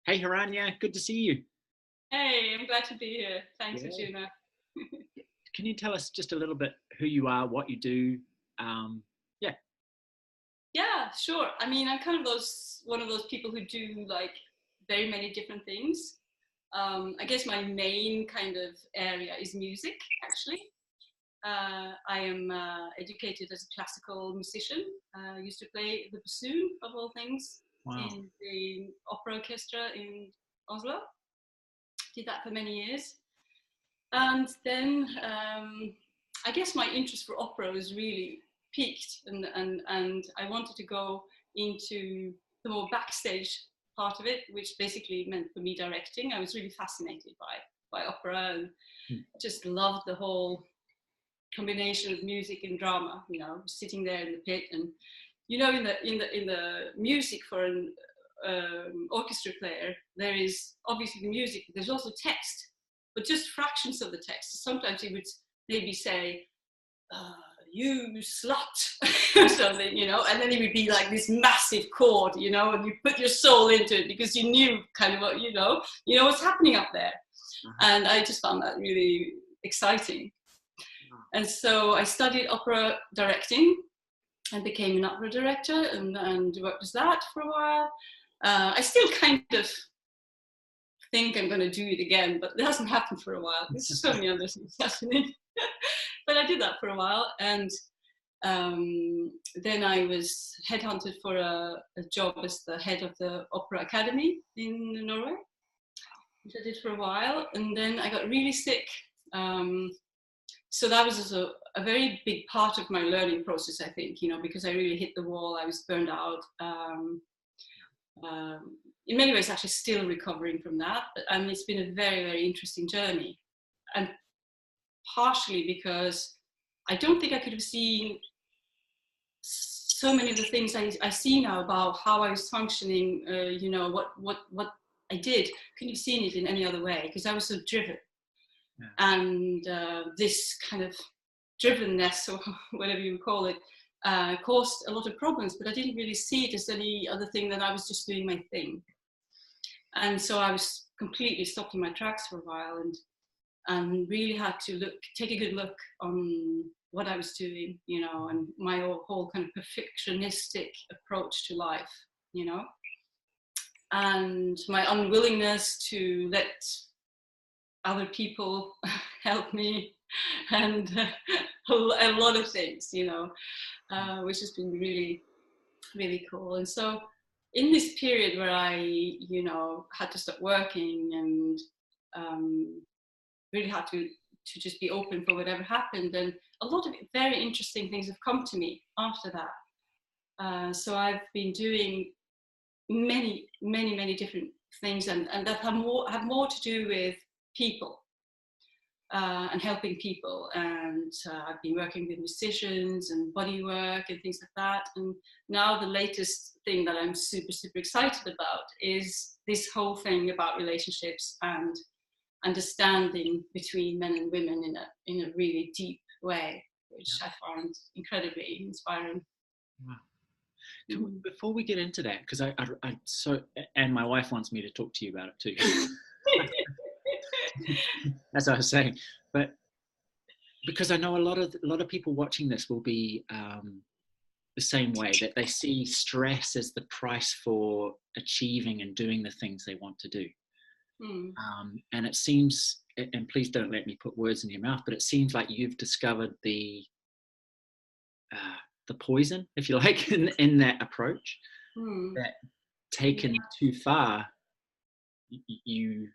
Hey, Hiranya, good to see you. Hey, I'm glad to be here. Thanks, Yeah. Arjuna. Can you tell us just a little bit who you are, what you do? Yeah. Yeah, sure. I mean, I'm kind of one of those people who do like very many different things. I guess my main kind of area is music, actually. I am educated as a classical musician. I used to play the bassoon, of all things, Wow. in the opera orchestra in Oslo. Did that for many years. And then I guess my interest for opera was really peaked, and I wanted to go into the more backstage part of it, which basically meant for me directing. I was really fascinated by opera and Hmm. just loved the whole combination of music and drama. Sitting there in the pit, and in the music for an orchestra player, there is obviously the music, but there's also text, but just fractions of the text. Sometimes he would maybe say, uh, "You slut," or something, and then it would be like this massive chord, and you put your soul into it because you knew kind of what what's happening up there, Uh-huh. and I just found that really exciting. Wow. And so I studied opera directing and became an opera director and worked as that for a while. I still kind of think I'm going to do it again, but it hasn't happened for a while. There's so many other things happening. But I did that for a while, and then I was headhunted for a job as the head of the Opera Academy in Norway, which I did for a while, and then I got really sick. Um, so that was also a very big part of my learning process, I think, because I really hit the wall. I was burned out. In many ways, actually still recovering from that. But it's been a very, very interesting journey. And partially because I don't think I could have seen so many of the things I see now about how I was functioning, what I did, couldn't have seen it in any other way because I was so driven. Yeah. And this kind of drivenness, or whatever you call it, caused a lot of problems, but I didn't really see it as any other thing than I was just doing my thing. And so I was completely stopped in my tracks for a while, and really had to take a good look on what I was doing, and my whole kind of perfectionistic approach to life, and my unwillingness to let other people help me, and a lot of things, which has been really, really cool. And so in this period where I, had to stop working and really had to just be open for whatever happened, and a lot of very interesting things have come to me after that. So I've been doing many, many, many different things, and that have more to do with people, and helping people. And I've been working with musicians and body work and things like that. And now the latest thing that I'm super, super excited about is this whole thing about relationships and understanding between men and women in a really deep way, which I find incredibly inspiring. Wow. Mm. Before we get into that, because and my wife wants me to talk to you about it too. As I was saying, but because I know a lot of people watching this will be the same way, that they see stress as the price for achieving and doing the things they want to do. Mm. And it seems, and please don't let me put words in your mouth, but it seems like you've discovered uh, the poison, if you like, in that approach. Mm. That Yeah. taken too far, you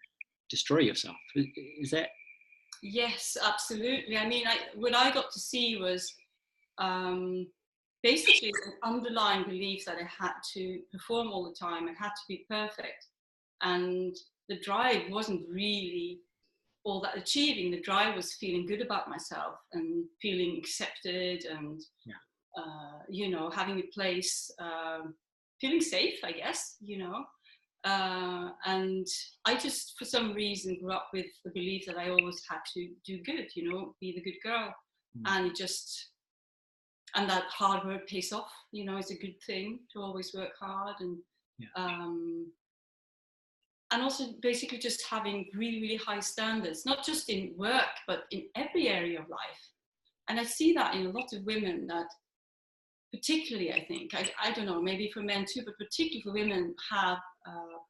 destroy yourself. Is that? Yes, absolutely. I mean, what I got to see was um, basically an underlying belief that I had to perform all the time. I had to be perfect, and the drive wasn't really all that achieving. The drive was feeling good about myself and feeling accepted, and Yeah. having a place, feeling safe, I guess, and I just, for some reason, grew up with the belief that I always had to do good, be the good girl. Mm. And and that hard work pays off, it's a good thing to always work hard. And Yeah. um, and also basically just having really, really high standards, not just in work, but in every area of life. And I see that in a lot of women that, particularly, I think, I don't know, maybe for men too, but particularly for women, have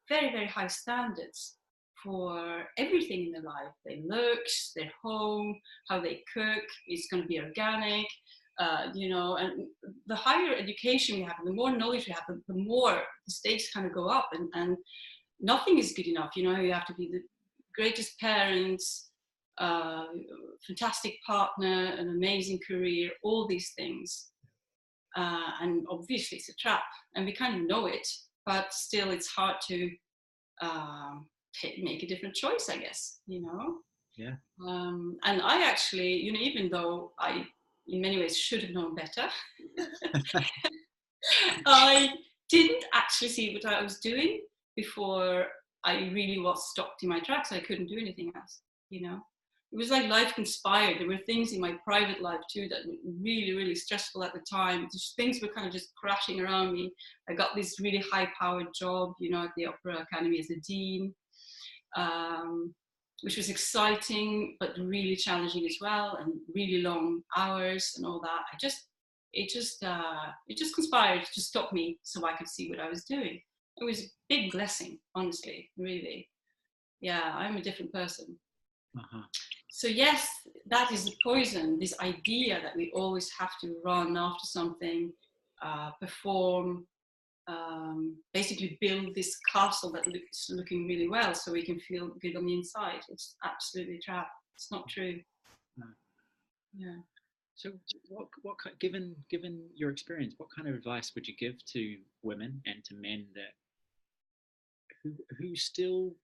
very, very high standards for everything in their life, their looks, their home, how they cook, it's going to be organic, you know, and the higher education we have, and the more knowledge we have, the more the stakes kind of go up, and nothing is good enough. You know, you have to be the greatest parents, fantastic partner, an amazing career, all these things. And obviously it's a trap, and we kind of know it, but still it's hard to make a different choice, I guess, you know. Yeah. And I actually, you know, even though I in many ways should have known better, I didn't actually see what I was doing before I really was stopped in my tracks. I couldn't do anything else, you know. It was like life conspired. There were things in my private life too that were really, really stressful at the time. Just things were kind of just crashing around me. I got this really high-powered job, you know, at the Opera Academy as a dean, which was exciting but really challenging as well, and really long hours and all that. It just conspired to stop me so I could see what I was doing. It was a big blessing, honestly, really. Yeah, I'm a different person. Uh-huh. So yes, that is the poison, this idea that we always have to run after something, perform, basically build this castle that looks looking really well so we can feel good on the inside. It's absolutely a trap. It's not true. No. Yeah. So what given your experience, what kind of advice would you give to women and to men that who still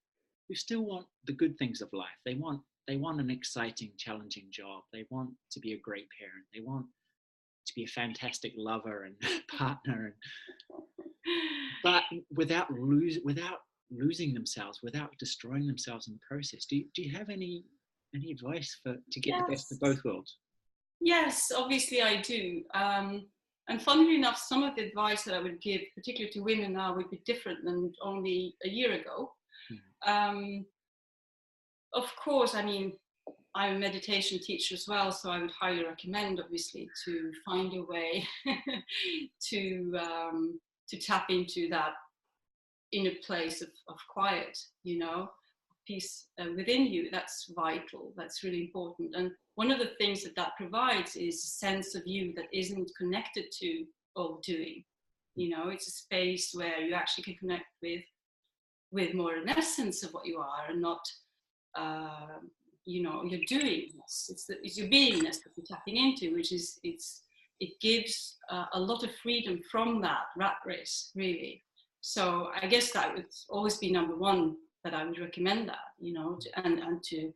want the good things of life? They want an exciting, challenging job. They want to be a great parent. They want to be a fantastic lover and partner, but without losing themselves, without destroying themselves in the process. Do you have any advice to get the best of both worlds? Yes, obviously I do. And funnily enough, some of the advice that I would give, particularly to women now, would be different than only a year ago. Mm-hmm. Of course, I mean, I'm a meditation teacher as well, so I would highly recommend, obviously, to find a way to tap into that inner place of quiet, you know, peace within you. That's vital. That's really important. And one of the things that provides is a sense of you that isn't connected to all doing. You know, it's a space where you actually can connect with more an essence of what you are, and not you know, your doingness. It's your beingness that you're tapping into, which is it gives a lot of freedom from that rat race, really. So I guess that would always be number one, that I would recommend that, you know, and to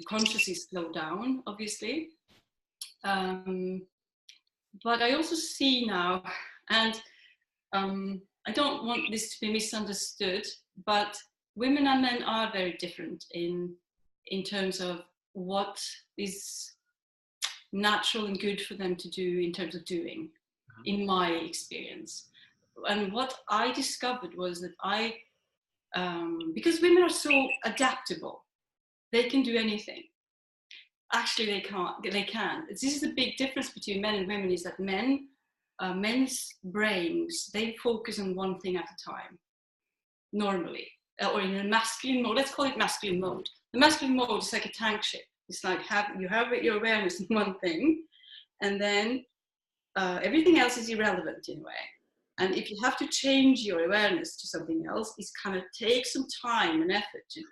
consciously slow down, obviously. But I also see now, and I don't want this to be misunderstood, but women and men are very different in terms of what is natural and good for them to do in terms of doing, in my experience. And what I discovered was that because women are so adaptable, they can do anything. Actually, they can. This is the big difference between men and women, is that men's brains, they focus on one thing at a time, normally, or in a masculine mode. Let's call it masculine mode. The masculine mode is like a tank ship. It's like you have your awareness in one thing, and then everything else is irrelevant in a way. And if you have to change your awareness to something else, it's kind of takes some time and effort to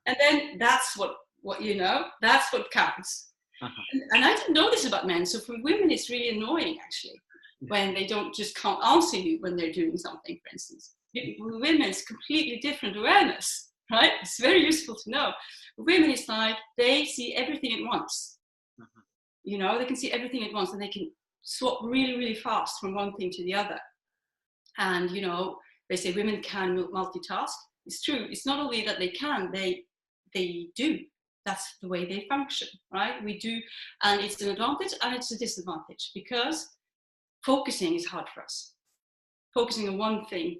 and then that's what you know, that's what counts. Uh-huh. And I didn't know this about men. So for women, it's really annoying, actually, when they can't answer you when they're doing something, for instance. Women's completely different awareness, right? It's very useful to know. Women, it's like they see everything at once. Uh-huh. You know, they can see everything at once, and they can swap really, really fast from one thing to the other. And, you know, they say women can multitask. It's true. It's not only that they can, they do. That's the way they function, right? We do, and it's an advantage and it's a disadvantage, because focusing is hard for us. Focusing on one thing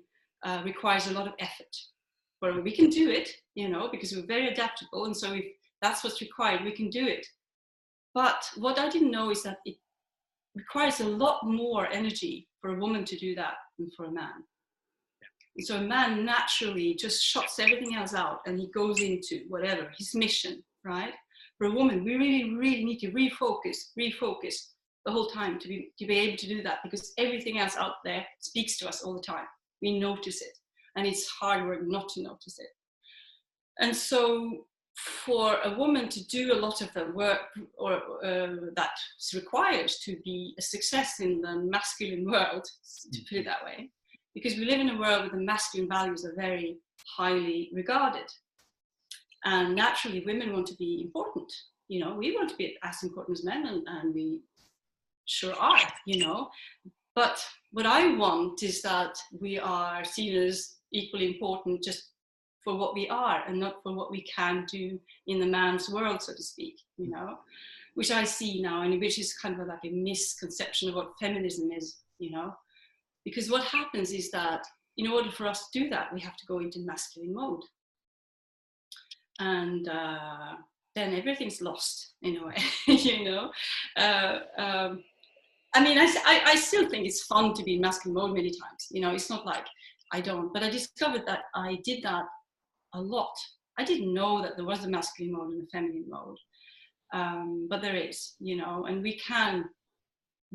requires a lot of effort. But we can do it, because we're very adaptable, and so if that's what's required, we can do it. But what I didn't know is that it requires a lot more energy for a woman to do that than for a man. And so a man naturally just shuts everything else out and he goes into whatever, his mission, right? For a woman, we really, really need to refocus the whole time to be able to do that, because everything else out there speaks to us all the time. We notice it, and it's hard work not to notice it. And so for a woman to do a lot of the work or that's required to be a success in the masculine world, to put it that way, because we live in a world where the masculine values are very highly regarded. And naturally, women want to be important. We want to be as important as men, and we sure are, But what I want is that we are seen as equally important just for what we are and not for what we can do in the man's world, so to speak, which I see now, and which is kind of like a misconception of what feminism is, because what happens is that in order for us to do that, we have to go into masculine mode. And then everything's lost in a way, I mean, I still think it's fun to be in masculine mode many times. It's not like I don't, but I discovered that I did that a lot. I didn't know that there was a masculine mode and a feminine mode, but there is, and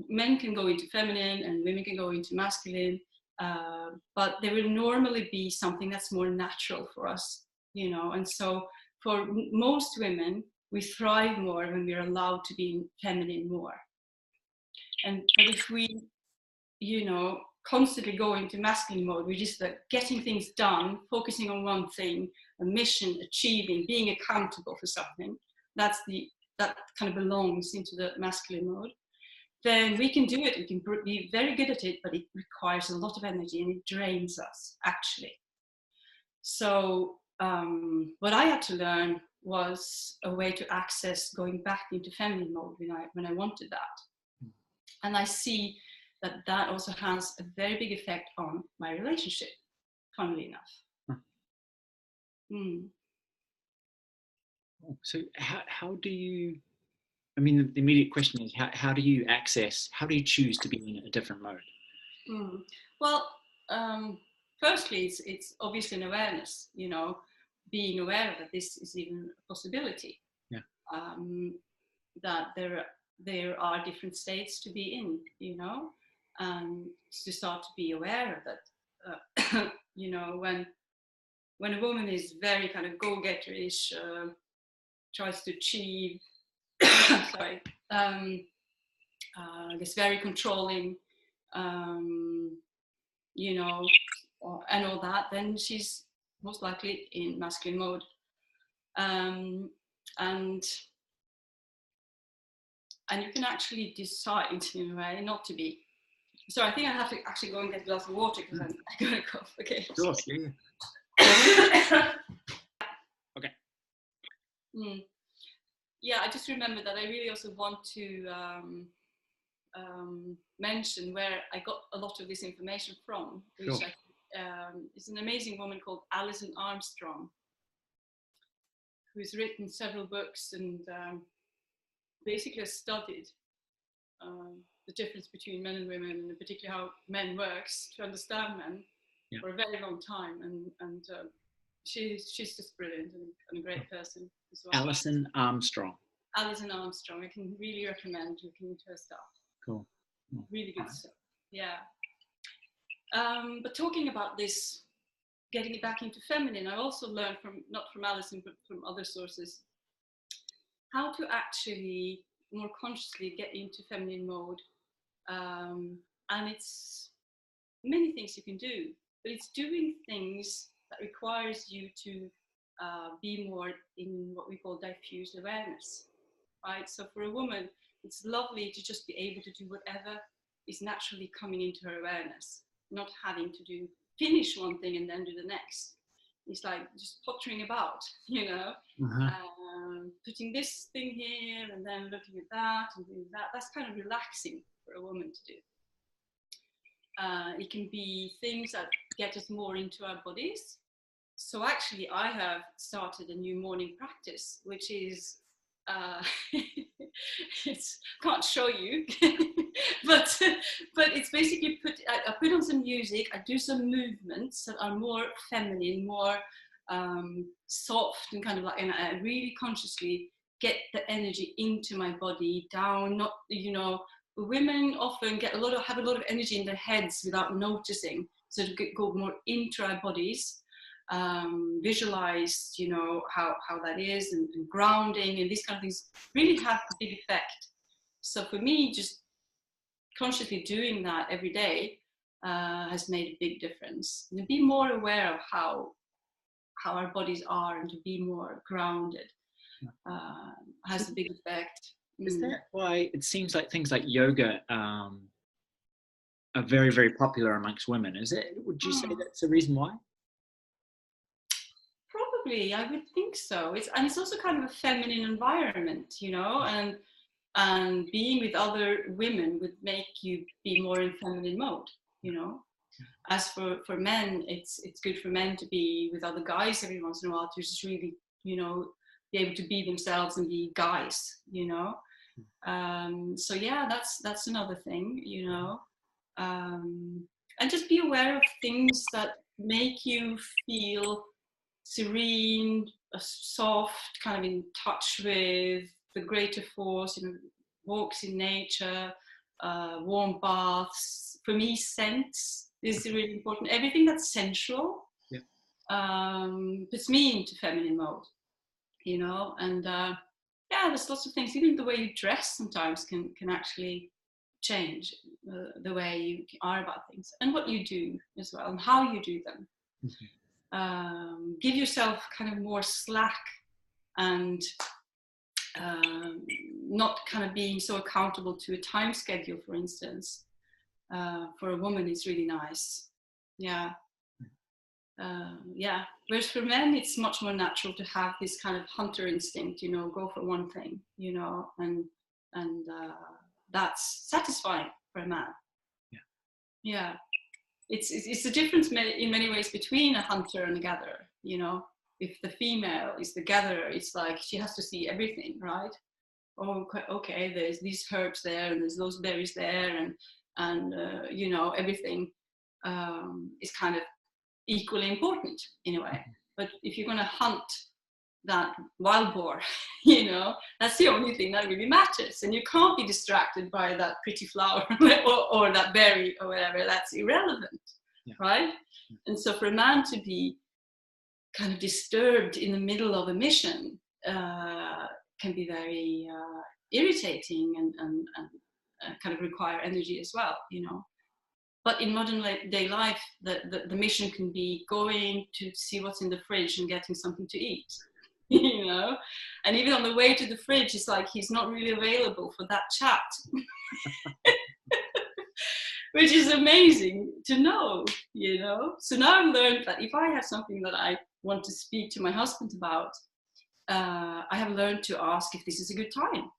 men can go into feminine and women can go into masculine, but there will normally be something that's more natural for us, and so for most women, we thrive more when we're allowed to be in feminine more. But if we, constantly go into masculine mode, we're just like getting things done, focusing on one thing, a mission, achieving, being accountable for something, that kind of belongs into the masculine mode, then we can do it. We can be very good at it, but it requires a lot of energy and it drains us, actually. So what I had to learn was a way to access going back into feminine mode when I wanted that. And I see that also has a very big effect on my relationship, funnily enough. So how do you, I mean, the immediate question is, how do you choose to be in a different mode? Well, firstly, it's obviously an awareness, being aware that this is even a possibility. Yeah. That there are different states to be in, and to start to be aware of that, when a woman is very kind of go-getterish, tries to achieve, sorry, gets very controlling, and all that, then she's most likely in masculine mode. And you can actually decide in a way not to be. So I think I have to actually go and get a glass of water because I'm going to cough. Okay. Sure, yeah. Okay. Yeah, I just remember that I really also want to mention where I got a lot of this information from, which sure. Is an amazing woman called Alison Armstrong, who's written several books and basically has studied the difference between men and women, and particularly how men works, to understand men for a very long time. And she's just brilliant and a great person as well. Alison Armstrong. Alison Armstrong. I can really recommend looking into her stuff. Cool. Really good stuff. Yeah. But talking about this, getting it back into feminine, I also learned not from Alison, but from other sources, how to actually more consciously get into feminine mode. And it's many things you can do, but it's doing things that requires you to be more in what we call diffuse awareness, right? So for a woman, it's lovely to just be able to do whatever is naturally coming into her awareness, not having to finish one thing and then do the next. It's like just pottering about, putting this thing here and then looking at that and doing that. That's kind of relaxing for a woman to do. It can be things that get us more into our bodies. So actually, I have started a new morning practice, which is it's can't show you, but it's basically I put on some music. I do some movements that are more feminine, more soft, and kind of like, and I really consciously get the energy into my body, down. Not, you know, women often have a lot of energy in their heads without noticing, so to go more into our bodies. Visualize, you know, how that is, and grounding and these kind of things really have a big effect. So for me, just consciously doing that every day has made a big difference. And to be more aware of how our bodies are, and to be more grounded has a big effect. Is that why it seems like things like yoga are very, very popular amongst women? Is it? Would you say that's the reason why? Probably, I would think so. It's also kind of a feminine environment, you know, and being with other women would make you be more in feminine mode, you know. As for men, it's good for men to be with other guys every once in a while, to just really, you know, be able to be themselves and be guys, you know. So yeah, that's another thing, you know. And just be aware of things that make you feel serene, soft, kind of in touch with the greater force, you know, walks in nature, warm baths. For me, scents is really important. Everything that's sensual puts me into feminine mode, you know. And yeah, there's lots of things. Even the way you dress sometimes can actually change the way you are about things, and what you do as well, and how you do them. Give yourself kind of more slack, and not kind of being so accountable to a time schedule, for instance. For a woman, is really nice. Yeah. Yeah. Whereas for men, it's much more natural to have this kind of hunter instinct, you know, go for one thing, you know, and that's satisfying for a man. Yeah. Yeah. It's the difference in many ways between a hunter and a gatherer, you know. If the female is the gatherer, it's like she has to see everything, right? Oh, okay, there's these herbs there, and there's those berries there, and you know, everything is kind of equally important in a way. But if you're going to hunt that wild boar, you know, that's the only thing that really matters, and you can't be distracted by that pretty flower or that berry or whatever. That's irrelevant, right? And so for a man to be kind of disturbed in the middle of a mission can be very irritating, and kind of require energy as well, you know. But in modern day life, the mission can be going to see what's in the fridge and getting something to eat, you know. And even on the way to the fridge, it's like he's not really available for that chat. Which is amazing to know, you know. So now I've learned that if I have something that I want to speak to my husband about, I have learned to ask if this is a good time,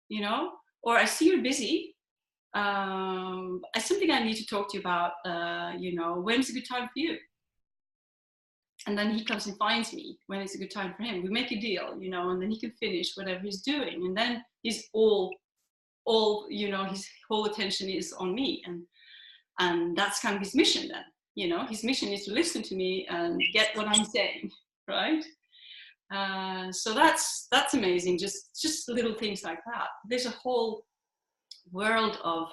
you know. Or I see you're busy. Something I need to talk to you about, you know, when's a good time for you? And then he comes and finds me when it's a good time for him. We make a deal, you know, and then he can finish whatever he's doing. And then he's all, you know, his whole attention is on me. And that's kind of his mission then, you know. His mission is to listen to me and get what I'm saying, right? So that's amazing. Just little things like that. There's a whole world of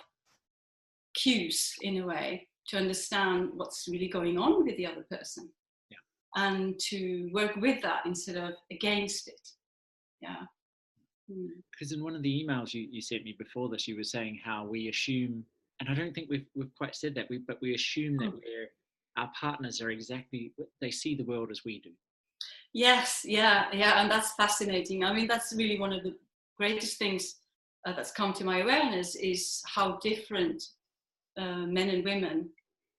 cues in a way to understand what's really going on with the other person, and to work with that instead of against it. Yeah. Because in one of the emails you sent me before this, you were saying how we assume, and I don't think we've quite said that, but we assume that our partners are exactly, they see the world as we do. Yes, yeah, and that's fascinating. I mean, that's really one of the greatest things that's come to my awareness, is how different men and women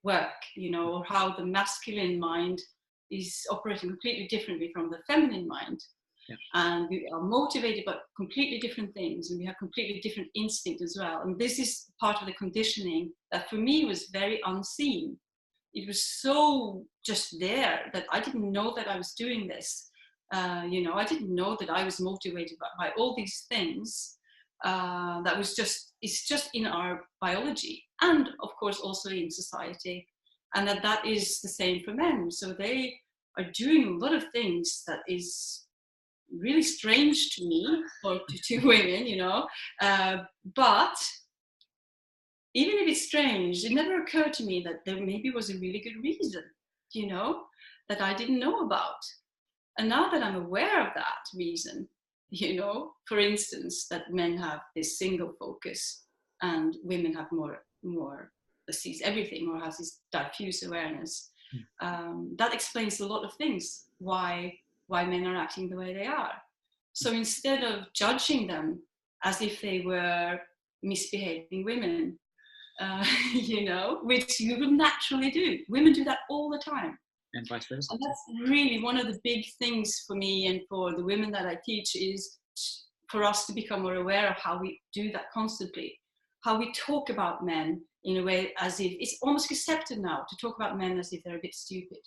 work, you know, or how the masculine mind is operating completely differently from the feminine mind. Yeah. And we are motivated by completely different things, and we have completely different instinct as well. And this is part of the conditioning that for me was very unseen. It was so just there that I didn't know that I was doing this. I didn't know that I was motivated by all these things. It's just in our biology, and of course also in society, and that is the same for men. So they are doing a lot of things that is really strange to me, or to women, but even if it's strange, it never occurred to me that there maybe was a really good reason, that I didn't know about. And now that I'm aware of that reason, for instance, that men have this single focus and women have more that sees everything or has this diffuse awareness, that explains a lot of things, why men are acting the way they are. So instead of judging them as if they were misbehaving women, which you would naturally do. Women do that all the time. And vice versa. And that's really one of the big things for me and for the women that I teach, is for us to become more aware of how we do that constantly. How we talk about men in a way as if it's almost accepted now to talk about men as if they're a bit stupid,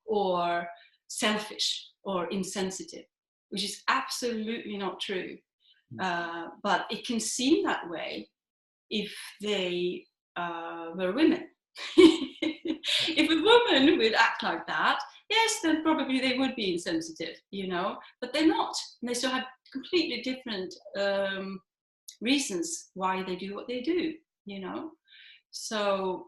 or selfish or insensitive, which is absolutely not true. But it can seem that way if they were women. If a woman would act like that, yes, then probably they would be insensitive, but they're not. And they still have completely different reasons why they do what they do, So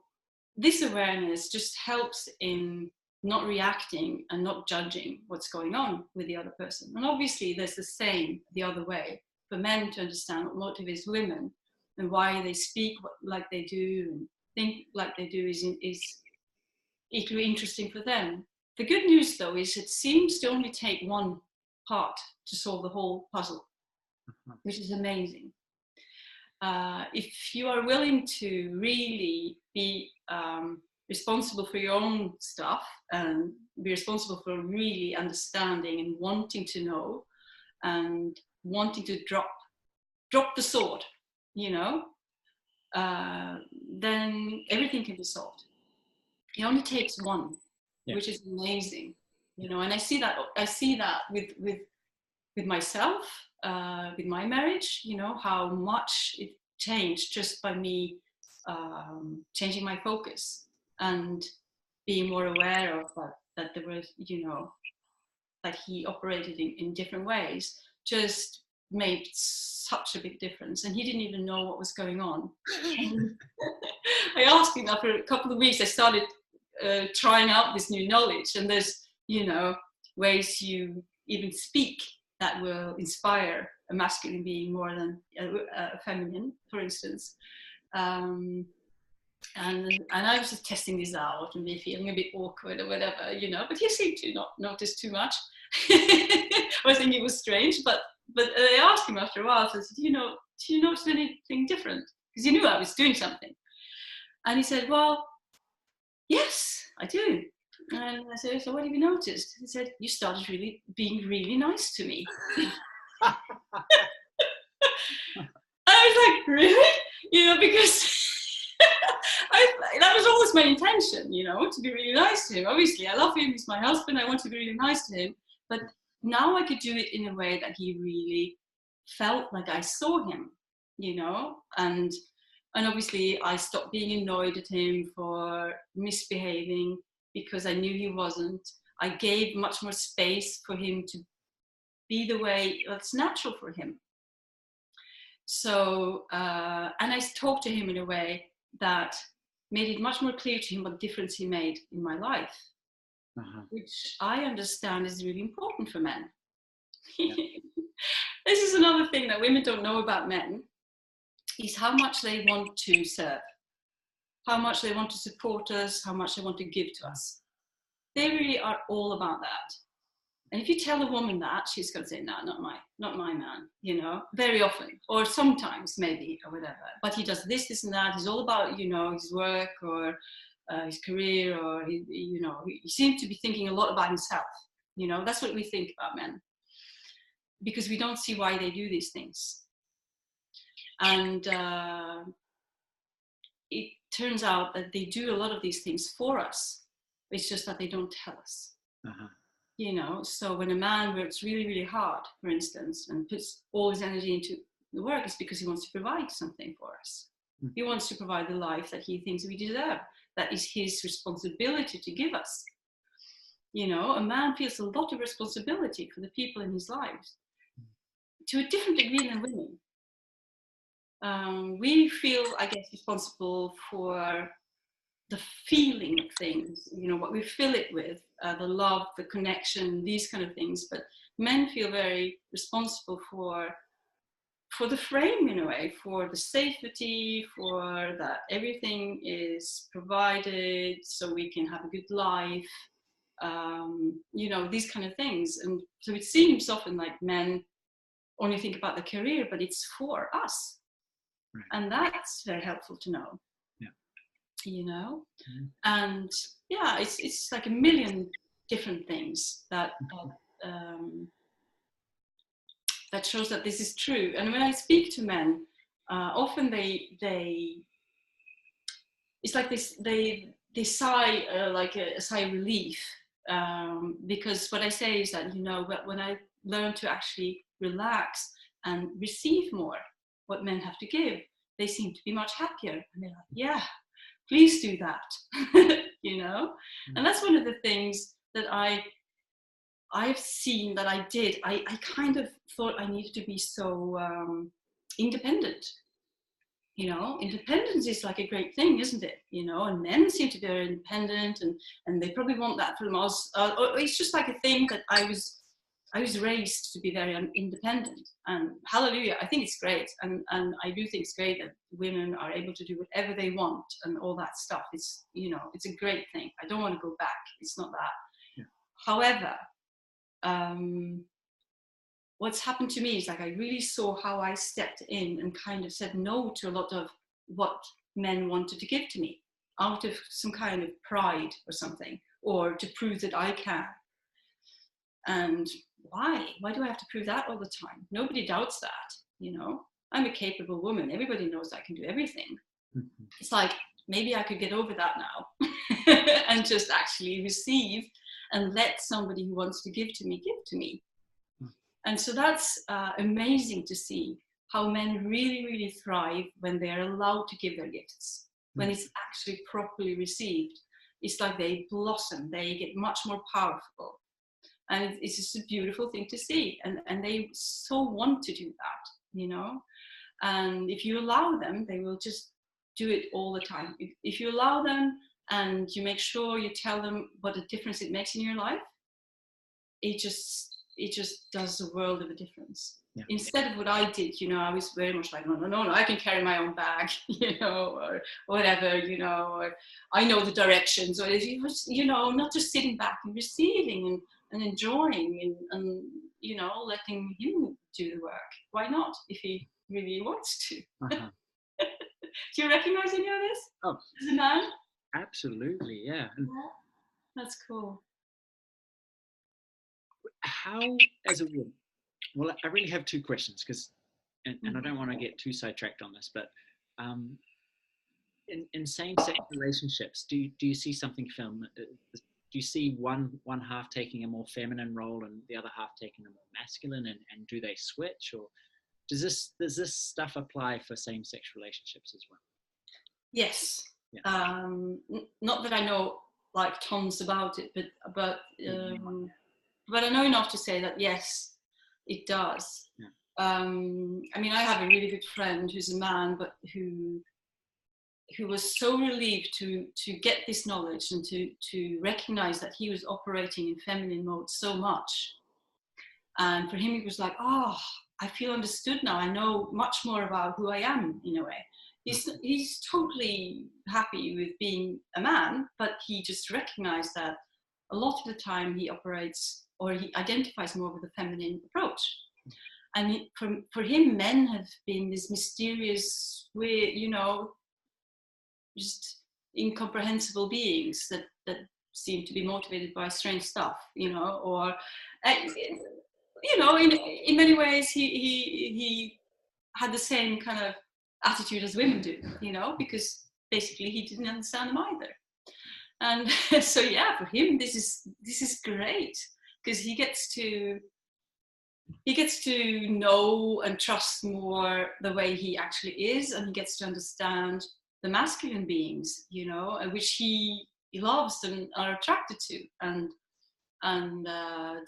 this awareness just helps in not reacting and not judging what's going on with the other person. And obviously there's the same the other way, for men to understand what motivates women and why they speak like they do and think like they do is equally interesting for them. The good news, though, is it seems to only take one part to solve the whole puzzle, which is amazing. If you are willing to really be responsible for your own stuff and be responsible for really understanding and wanting to know and wanting to drop the sword, then everything can be solved. It only takes one, which is amazing, And I see that with myself, with my marriage, how much it changed just by me changing my focus and being more aware of that there was, that he operated in different ways, just made such a big difference. And he didn't even know what was going on. I asked him after a couple of weeks, I started trying out this new knowledge, and there's, ways you even speak that will inspire a masculine being more than a feminine, for instance. And I was just testing this out and me feeling a bit awkward or whatever, but he seemed to not notice too much. I think it was strange, but I asked him after a while, I said, do you notice anything different? Because he knew I was doing something. And he said, well, yes, I do. And I said, so what have you noticed? He said, you started being really nice to me. I was like, really? Because that was always my intention, to be really nice to him. Obviously, I love him. He's my husband. I want to be really nice to him. But now I could do it in a way that he really felt like I saw him, And obviously, I stopped being annoyed at him for misbehaving because I knew he wasn't. I gave much more space for him to be the way that's natural for him. So, and I talked to him in a way that made it much more clear to him what difference he made in my life, which I understand is really important for men. Yeah. This is another thing that women don't know about men, is how much they want to serve, how much they want to support us, how much they want to give to us. They really are all about that. And if you tell a woman that, she's going to say, no, not my man, very often, or sometimes maybe, or whatever. But he does this and that. He's all about, his work or his career, or, he seems to be thinking a lot about himself. That's what we think about men. because we don't see why they do these things. And it turns out that they do a lot of these things for us. It's just that they don't tell us. Uh-huh. You know, so when a man works really, really hard, for instance, and puts all his energy into the work, it's because he wants to provide something for us. Mm. He wants to provide the life that he thinks we deserve. That is his responsibility to give us. You know, a man feels a lot of responsibility for the people in his lives, to a different degree than women. We feel, I guess, responsible for the feeling of things, you know, what we fill it with, the love, the connection, these kind of things. But men feel very responsible for the frame, in a way, for the safety, for that everything is provided so we can have a good life, you know, these kind of things. And so it seems often like men only think about the career, but it's for us. Right. And that's very helpful to know. You know, and yeah, it's like a million different things that that shows that this is true. And when I speak to men, often they it's like this, they sigh, like a sigh of relief, because what I say is that, you know, when I learn to actually relax and receive more what men have to give, they seem to be much happier. And they're like, yeah, please do that. You know. And that's one of the things that I've seen that I did. I kind of thought I needed to be so independent. You know, independence is like a great thing, isn't it? You know, and men seem to be very independent, and they probably want that from us. It's just like a thing that I was raised to be very independent, and hallelujah, I think it's great, and I do think it's great that women are able to do whatever they want and all that stuff. It's, you know, it's a great thing. I don't want to go back. It's not that. Yeah. However, what's happened to me is like I really saw how I stepped in and kind of said no to a lot of what men wanted to give to me out of some kind of pride or something, or to prove that I can. And why do I have to prove that all the time? Nobody doubts that, you know. I'm a capable woman. Everybody knows I can do everything. Mm-hmm. It's like, maybe I could get over that now and just actually receive and let somebody who wants to give to me give to me. Mm-hmm. And so that's amazing to see how men really, really thrive when they're allowed to give their gifts, mm-hmm. when it's actually properly received. It's like they blossom, they get much more powerful. And it's just a beautiful thing to see. And they so want to do that, you know. And if you allow them, they will just do it all the time. If you allow them and you make sure you tell them what a difference it makes in your life, it just does a world of a difference. Yeah. Instead of what I did, you know, I was very much like, no, I can carry my own bag, you know, or whatever, you know, or I know the directions, or, you know, not just sitting back and receiving and enjoying and, you know, letting him do the work. Why not, if he really wants to? Uh-huh. Do you recognize any of this? Oh, as a man? Absolutely, yeah. That's cool. How, as a woman, well, I really have two questions, because, and I don't want to get too sidetracked on this, but in same-sex relationships, do you see something film? Do you see one half taking a more feminine role and the other half taking a more masculine, and do they switch, or does this stuff apply for same-sex relationships as well? Yes. Yeah. Not that I know like tons about it, but I know enough to say that yes, it does. Yeah. I mean, I have a really good friend who's a man, but who was so relieved to get this knowledge and to recognize that he was operating in feminine mode so much. And for him, it was like, oh, I feel understood now. I know much more about who I am, in a way. He's totally happy with being a man, but he just recognized that a lot of the time he operates, or he identifies more with a feminine approach. And for him, men have been this mysterious, weird, you know, just incomprehensible beings that seem to be motivated by strange stuff, you know, or you know, in many ways, he had the same kind of attitude as women do, you know, because basically he didn't understand them either. And so yeah, for him this is great, because he gets to know and trust more the way he actually is, and he gets to understand the masculine beings, you know, which he loves and are attracted to, and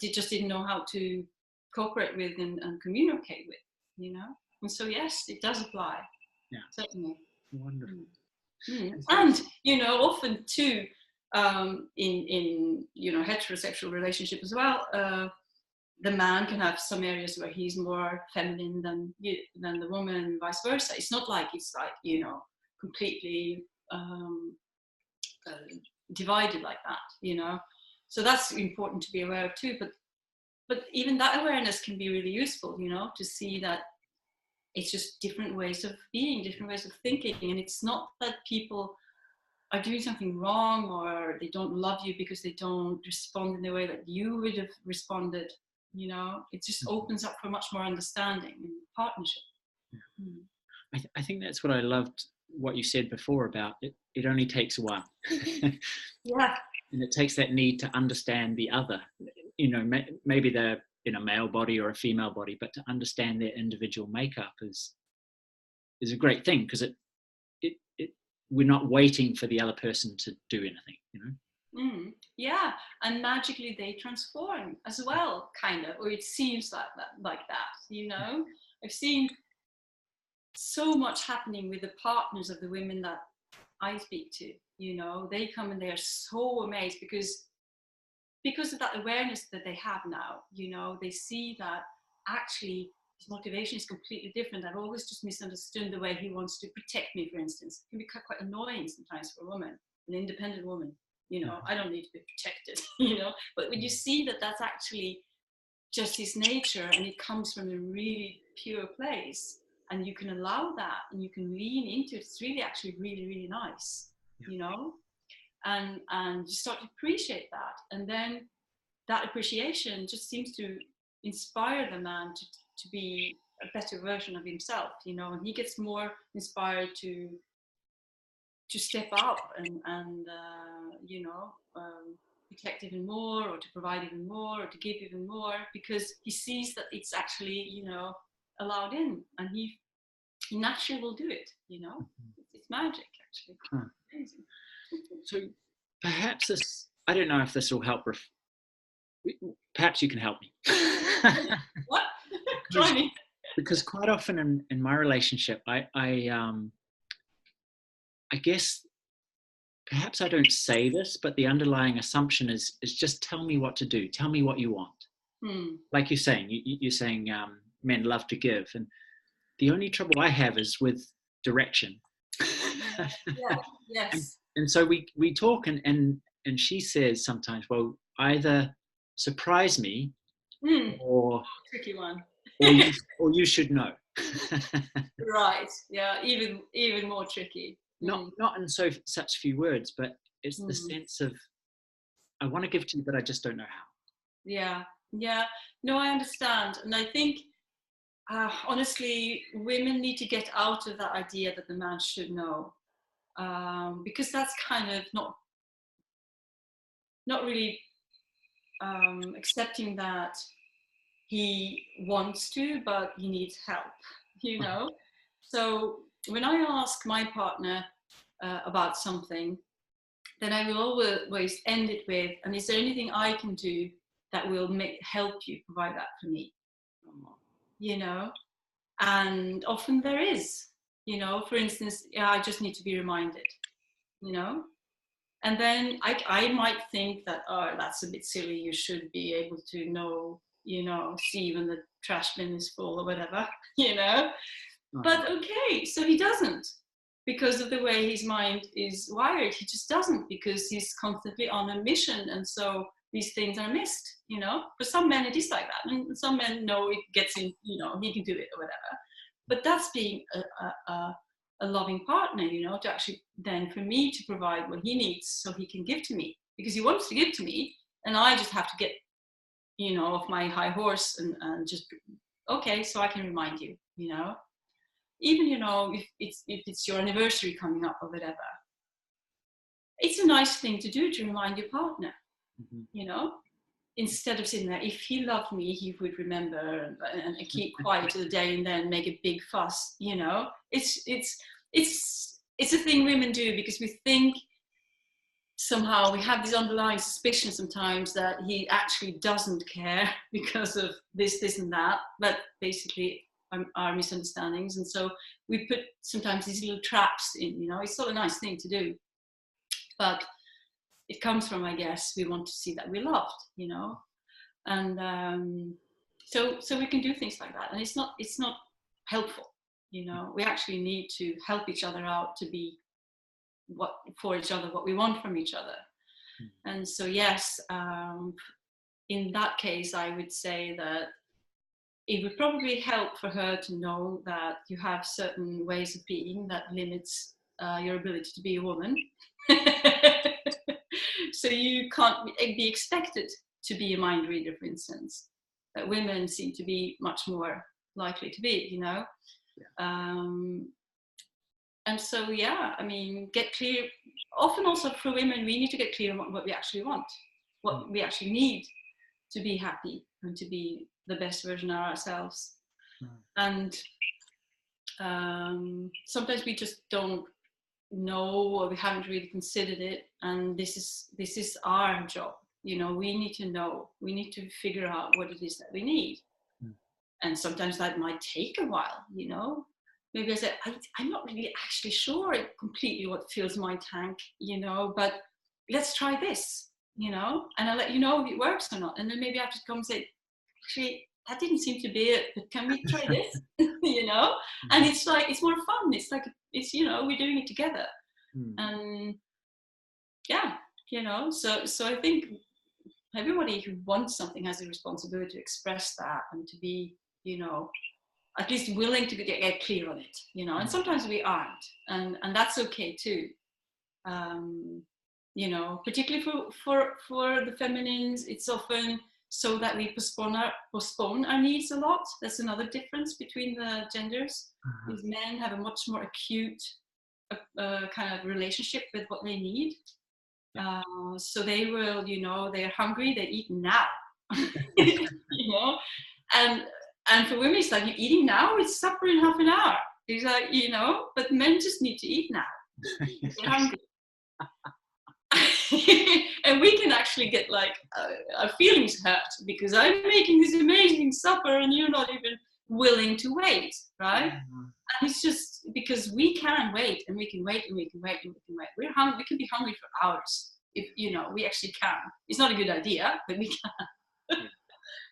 they just didn't know how to cooperate with and communicate with, you know. And so yes, it does apply. Yeah, certainly. wonderful. And you know, often too, in you know, heterosexual relationship as well, the man can have some areas where he's more feminine than the woman, and vice versa. It's not like it's like, you know, completely divided like that, you know. So that's important to be aware of too. But even that awareness can be really useful, you know, to see that it's just different ways of being, different ways of thinking, and it's not that people are doing something wrong or they don't love you because they don't respond in the way that you would have responded, you know. It just opens up for much more understanding and partnership. Yeah. I think that's what I loved what you said before about it only takes one. Yeah. And it takes that need to understand the other, you know, maybe they're in a male body or a female body, but to understand their individual makeup is a great thing, because we're not waiting for the other person to do anything, you know. Yeah, and magically they transform as well, kind of, or it seems like that, you know. I've seen so much happening with the partners of the women that I speak to, you know. They come and they are so amazed because of that awareness that they have now, you know. They see that actually his motivation is completely different. I've always just misunderstood the way he wants to protect me, for instance. It can be quite annoying sometimes for a woman, an independent woman, you know. I don't need to be protected, you know. But when you see that that's actually just his nature, and it comes from a really pure place, and you can allow that and you can lean into it, it's really actually really, really nice, you know. And you start to appreciate that, and then that appreciation just seems to inspire the man to be a better version of himself, you know. And he gets more inspired to step up and you know, protect even more, or to provide even more, or to give even more, because he sees that it's actually, you know, allowed in, and he naturally will do it, you know. It's magic, actually. Amazing. So perhaps this, I don't know if this will help. Perhaps you can help me. What? Try me. Because quite often in my relationship, I guess perhaps I don't say this, but the underlying assumption is just tell me what to do. Tell me what you want. Like you're saying, you're saying men love to give, and the only trouble I have is with direction. Yeah. Yes. And so we talk, and she says sometimes, well, either surprise me, or tricky one, or you should know. Right. Yeah. Even more tricky. Not in such few words, but it's the sense of, I want to give to you, but I just don't know how. Yeah. No, I understand, and I think honestly, women need to get out of that idea that the man should know, because that's kind of not really accepting that he wants to, but he needs help, you know. So when I ask my partner about something, then I will always end it with, and is there anything I can do that will help you provide that for me, you know. And often there is, you know. For instance, I just need to be reminded, you know. And then I might think that, oh, that's a bit silly, you should be able to know, you know, see when the trash bin is full or whatever, you know. But okay, so he doesn't, because of the way his mind is wired. He just doesn't, because he's constantly on a mission, and so these things are missed, you know. For some men it is like that, and some men know it gets in, you know, he can do it or whatever. But that's being a loving partner, you know, to actually then for me to provide what he needs so he can give to me, because he wants to give to me, and I just have to get off my high horse and just, okay, so I can remind you, even, if it's your anniversary coming up or whatever, it's a nice thing to do to remind your partner, instead of sitting there. If he loved me, he would remember and keep quiet to the day and then make a big fuss. It's a thing women do because we think somehow we have this underlying suspicion sometimes that he actually doesn't care because of this and that, but basically our misunderstandings. And so we put sometimes these little traps in. It's not a nice thing to do, but it comes from, I guess, we want to see that we're loved, and so we can do things like that, and it's not helpful. We actually need to help each other out to be for each other what we want from each other. And so yes, in that case, I would say that it would probably help for her to know that you have certain ways of being that limits your ability to be a woman. So you can't be expected to be a mind reader, for instance, that women seem to be much more likely to be, Yeah. And so, yeah, I mean, get clear. Often also for women, we need to get clear on what we actually want, what we actually need to be happy and to be the best version of ourselves. And sometimes we just don't know, or we haven't really considered it, and this is our job. We need to know, we need to figure out what it is that we need. And sometimes that might take a while. Maybe I said, I'm not really actually sure completely what fills my tank, but let's try this, and I'll let you know if it works or not. And then maybe I have to come and say, actually, that didn't seem to be it, but can we try this? And it's like, it's more fun. It's like, we're doing it together. And yeah, so I think everybody who wants something has a responsibility to express that and to be, at least willing to get clear on it, and sometimes we aren't, and that's okay too. Particularly for the feminines, it's often so that we postpone our needs a lot. That's another difference between the genders. Because men have a much more acute kind of relationship with what they need. So they will, they're hungry, they eat now. And for women, it's like, you're eating now, it's supper in half an hour. It's like, but men just need to eat now. They're hungry. And we can actually get like our feelings hurt because I'm making this amazing supper and you're not even willing to wait, right? And it's just because we can wait, and we can wait, and we can wait, and we can wait. We're hungry. We can be hungry for hours if we actually can. It's not a good idea, but we can.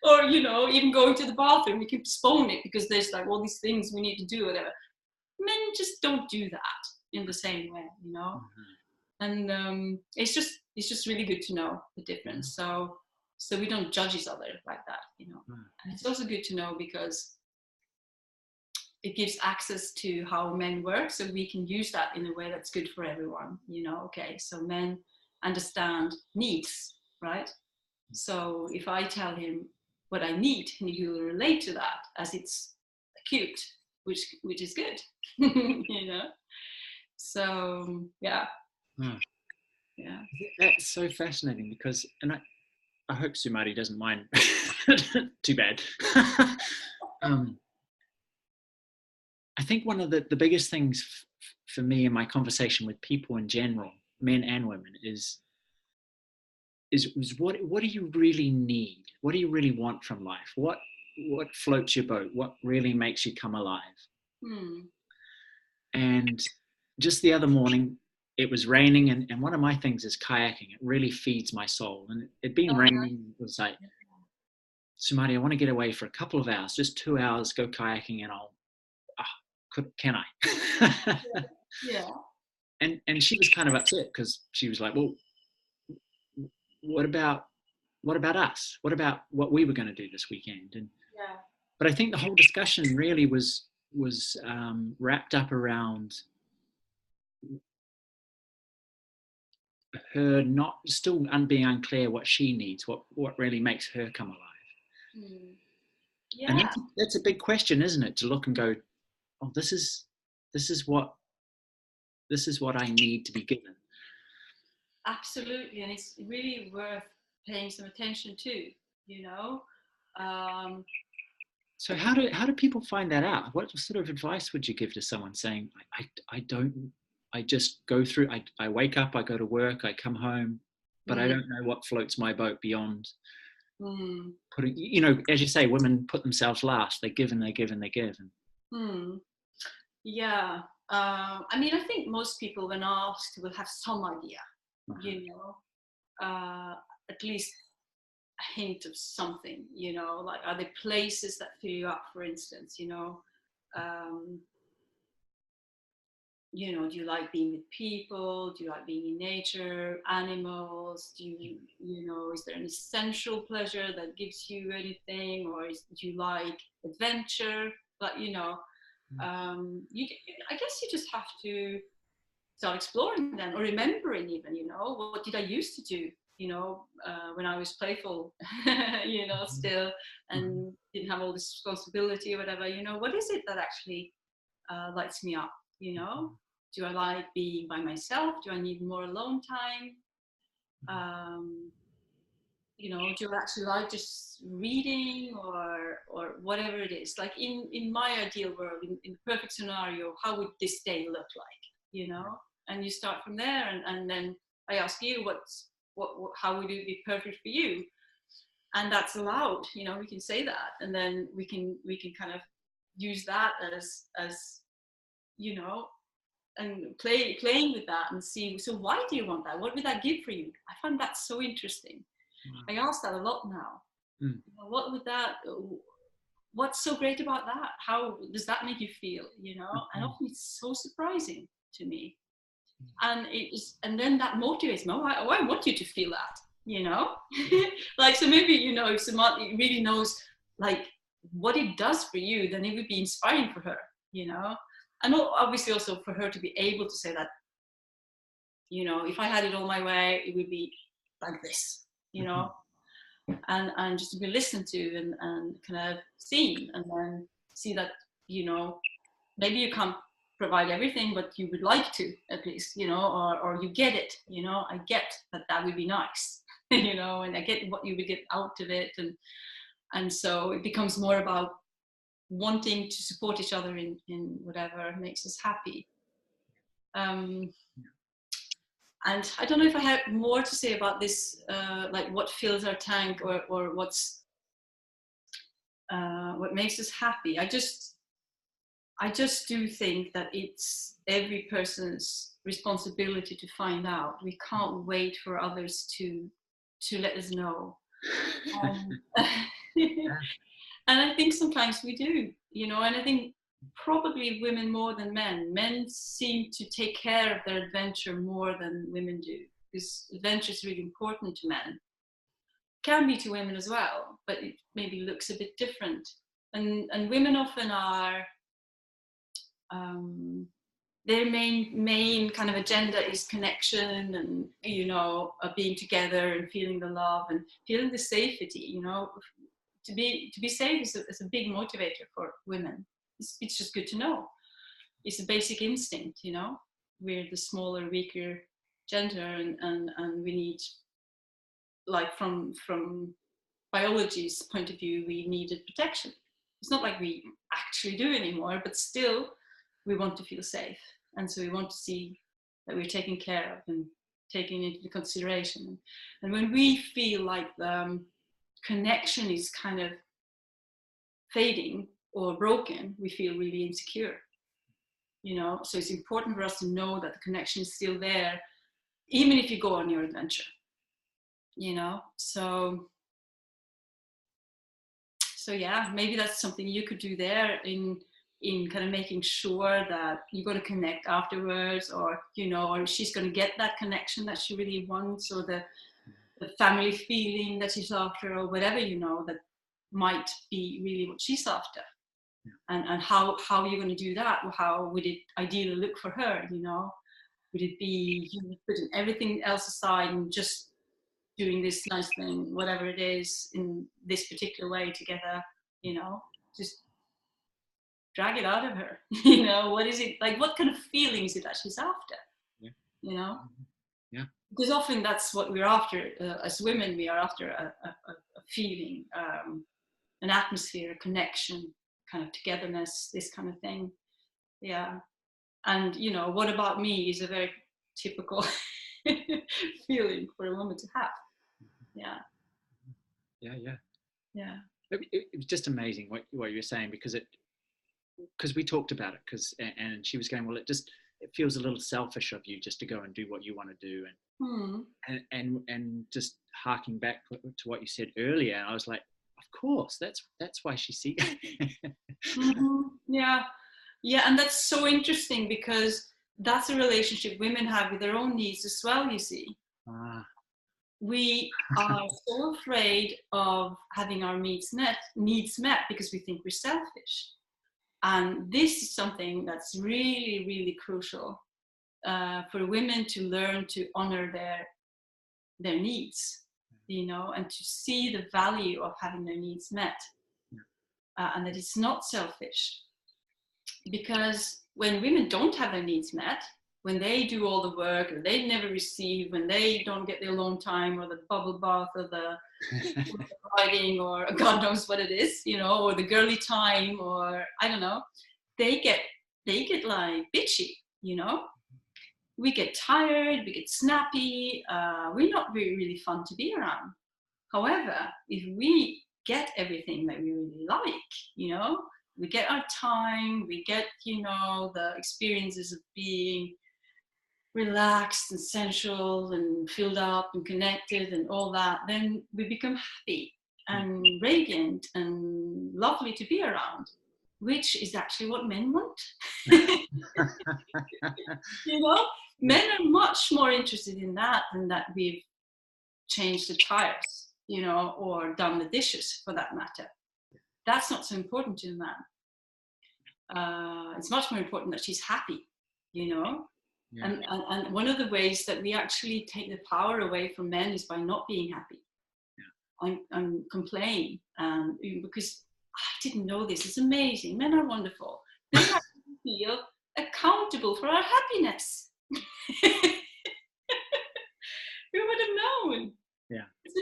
Or even going to the bathroom, we can postpone it because there's like all these things we need to do, whatever. Men just don't do that in the same way, And it's just really good to know the difference. So we don't judge each other like that, And it's also good to know because it gives access to how men work, so we can use that in a way that's good for everyone. Okay, so men understand needs, right? So if I tell him what I need, and he will relate to that as it's acute, which is good, So yeah. Yeah. That's so fascinating because, and I hope Sumari doesn't mind. Too bad. I think one of the biggest things for me in my conversation with people in general, men and women, is what do you really need? What do you really want from life? What floats your boat? What really makes you come alive? And just the other morning, it was raining, and one of my things is kayaking. It really feeds my soul. And it'd been raining. It was like, Sumari, I want to get away for a couple of hours, just 2 hours, go kayaking, and can I? Yeah. And she was kind of upset because she was like, well, what about us? What about what we were going to do this weekend? And but I think the whole discussion really was wrapped up around her not still being unclear what she needs, what really makes her come alive. Hmm. And Yeah, that's a big question, isn't it? To look and go, oh, this is what I need to be given. absolutely. And it's really worth paying some attention to, you know. Um, So how do people find that out? What sort of advice would you give to someone saying, I don't, I just go through, I wake up, I go to work, I come home, but I mm, don't know what floats my boat beyond mm, putting, as you say, women put themselves last. They give and they give and they give. And mm. Yeah. I mean, I think most people, when asked, will have some idea, uh-huh. you know, at least a hint of something, you know, like are there places that fill you up, for instance, um, do you like being with people? Do you like being in nature, animals? Is there an essential pleasure that gives you anything? Or do you like adventure? But, you, I guess you just have to start exploring then, or remembering even, what did I used to do, when I was playful, still, and didn't have all this responsibility or whatever, what is it that actually lights me up, you know? Do I like being by myself? Do I need more alone time? Um, do I actually like just reading or whatever it is? Like in my ideal world, in the perfect scenario, how would this day look like? And you start from there, and then I ask you, how would it be perfect for you? And that's allowed. We can say that, and then we can kind of use that as you know and playing with that and see, so why do you want that? What would that give for you? I find that so interesting. I ask that a lot now. Mm. What would that, what's so great about that? How does that make you feel? And often it's so surprising to me. And then that motivates me. I want you to feel that. Like, so maybe, if someone really knows like what it does for you, then it would be inspiring for her. And obviously also for her to be able to say that, if I had it all my way, it would be like this. And just to be listened to and kind of seen, and then see that, maybe you can't provide everything, but you would like to, at least, or you get it, I get that would be nice, and I get what you would get out of it. And so it becomes more about wanting to support each other in whatever makes us happy. Um, and I don't know if I have more to say about this, like what fills our tank, or what makes us happy. I just do think that it's every person's responsibility to find out. We can't wait for others to let us know. And I think sometimes we do, and I think probably women more than men. Men seem to take care of their adventure more than women do, because adventure is really important to men. Can be to women as well, but it maybe looks a bit different. And women often are, their main kind of agenda is connection, and being together and feeling the love and feeling the safety. To be safe is a big motivator for women. It's just good to know. It's a basic instinct. We're the smaller, weaker gender, and we need, like, from biology's point of view, we needed protection. It's not like we actually do anymore, but still we want to feel safe. And so we want to see that we're taken care of and taken into consideration. And when we feel like the connection is kind of fading or broken, we feel really insecure. So it's important for us to know that the connection is still there, even if you go on your adventure. So yeah, maybe that's something you could do there in kind of making sure that you're going to connect afterwards, or or she's going to get that connection that she really wants, or the family feeling that she's after, or whatever, that might be really what she's after. And how are you going to do that? How would it ideally look for her? Would it be you putting everything else aside and just doing this nice thing, whatever it is, in this particular way together, you know, just drag it out of her. You know, what is it like, what kind of feeling is it that she's after? Yeah. You know, Yeah. because often that's what we're after. As women, we are after a feeling, an atmosphere, a connection, kind of togetherness, this kind of thing. Yeah. And, you know, what about me is a very typical feeling for a woman to have. Yeah. Yeah. Yeah. Yeah. It was just amazing what you were saying, because we talked about it, and she was going, well, it feels a little selfish of you just to go and do what you want to do, and just harking back to what you said earlier, I was like, of course, that's why she sees. Yeah. Yeah, and that's so interesting, because that's a relationship women have with their own needs as well, you see. We are so afraid of having our needs met because we think we're selfish. And this is something that's really, really crucial for women to learn to honor their needs, you know, and to see the value of having their needs met, and that it's not selfish. Because when women don't have their needs met, when they do all the work, or they never receive, when they don't get the alone time, or the bubble bath, or the riding, or God knows what it is, you know, or the girly time, or I don't know, they get like bitchy, you know. We get tired, we get snappy, we're not really fun to be around. However, if we get everything that we really like, you know, we get our time, we get, you know, the experiences of being relaxed and sensual and filled up and connected and all that, then we become happy and radiant and lovely to be around, which is actually what men want. You know, men are much more interested in that than that we've changed the tires, you know, or done the dishes, for that matter. That's not so important to a man. It's much more important that she's happy, you know. Yeah. And one of the ways that we actually take the power away from men is by not being happy. Yeah. And complain, because I didn't know this. It's amazing. Men are wonderful. They have to feel accountable for our happiness. Who would have known? Yeah. It's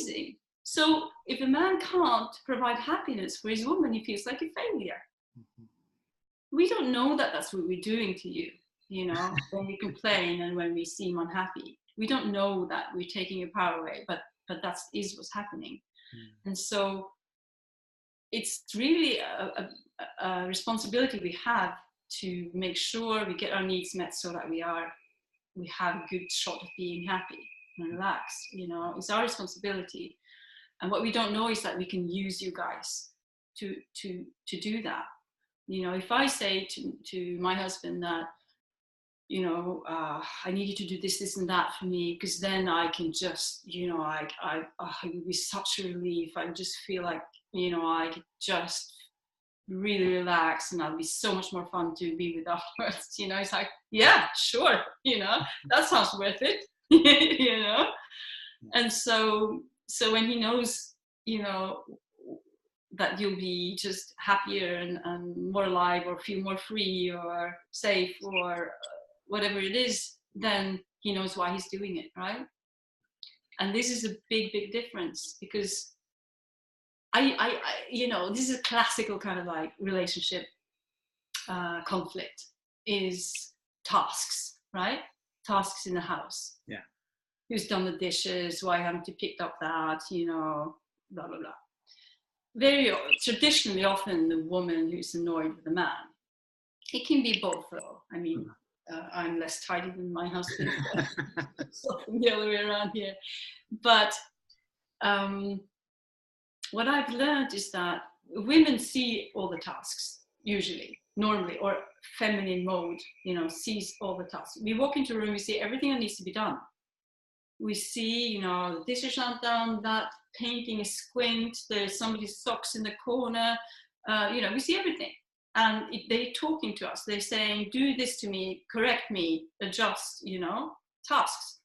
amazing. So if a man can't provide happiness for his woman, he feels like a failure. Mm-hmm. We don't know that that's what we're doing to you, you know, when we complain and when we seem unhappy. We don't know that we're taking your power away, but that is what's happening. Mm. And so it's really a responsibility we have to make sure we get our needs met, so that we have a good shot of being happy and relaxed. You know, it's our responsibility. And what we don't know is that we can use you guys to do that. You know, if I say to my husband that, you know, I need you to do this, this, and that for me, because then I can just, you know, it would be such a relief. I just feel like, you know, I could just really relax, and I'll be so much more fun to be with afterwards. You know, it's like, yeah, sure, you know, that sounds worth it. You know. And so when he knows, you know, that you'll be just happier and more alive, or feel more free or safe, or whatever it is, then he knows why he's doing it, right? And this is a big difference, because I you know, this is a classical kind of like relationship conflict, is tasks, right? Tasks in the house. Yeah. Who's done the dishes? Why haven't you picked up that? You know, blah blah blah. Very traditionally, often the woman who's annoyed with the man. It can be both, though. I mean, I'm less tidy than my husband, so the other way around here. But what I've learned is that women see all the tasks, usually, normally, or feminine mode, you know, sees all the tasks. We walk into a room, we see everything that needs to be done. We see, you know, the dishes aren't done, that painting is squint, there's somebody's socks in the corner, you know, we see everything. And they're talking to us, they're saying, do this to me, correct me, adjust, you know, tasks.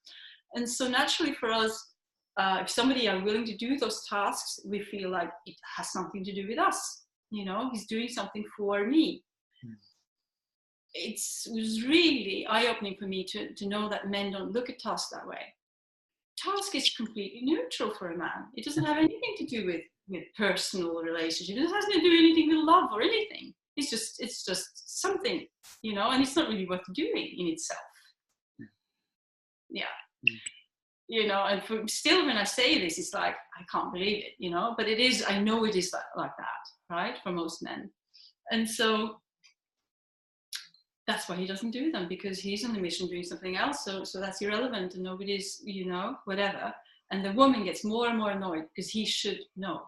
And so naturally for us, if somebody are willing to do those tasks, we feel like it has something to do with us. You know, he's doing something for me. It was really eye-opening for me to know that men don't look at tasks that way. Task is completely neutral for a man. It doesn't have anything to do with personal relationship. It doesn't have to do anything with love or anything. It's just something, you know, and it's not really worth doing in itself. Yeah. You know, and still when I say this, it's like, I can't believe it, you know, but it is, I know it is like that, right, for most men. And so that's why he doesn't do them, because he's on a mission doing something else. So that's irrelevant, and nobody's, you know, whatever. And the woman gets more and more annoyed because he should know.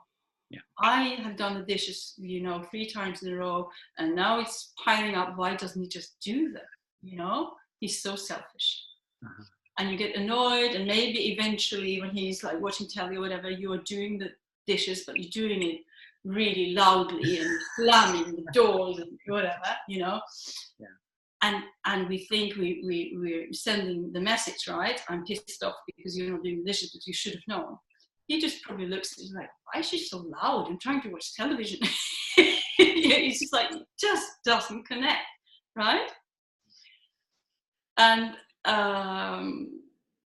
Yeah. I have done the dishes, you know, 3 times in a row, and now it's piling up. Why doesn't he just do them? You know, he's so selfish. Uh-huh. And you get annoyed, and maybe eventually when he's like watching telly or whatever, you are doing the dishes, but you're doing it really loudly and slamming the doors and whatever, you know. Yeah. And we think we're sending the message, right? I'm pissed off because you're not doing the dishes, but you should have known. He just probably looks at you like, why is she so loud? I'm trying to watch television. It's just like, it just doesn't connect, right? And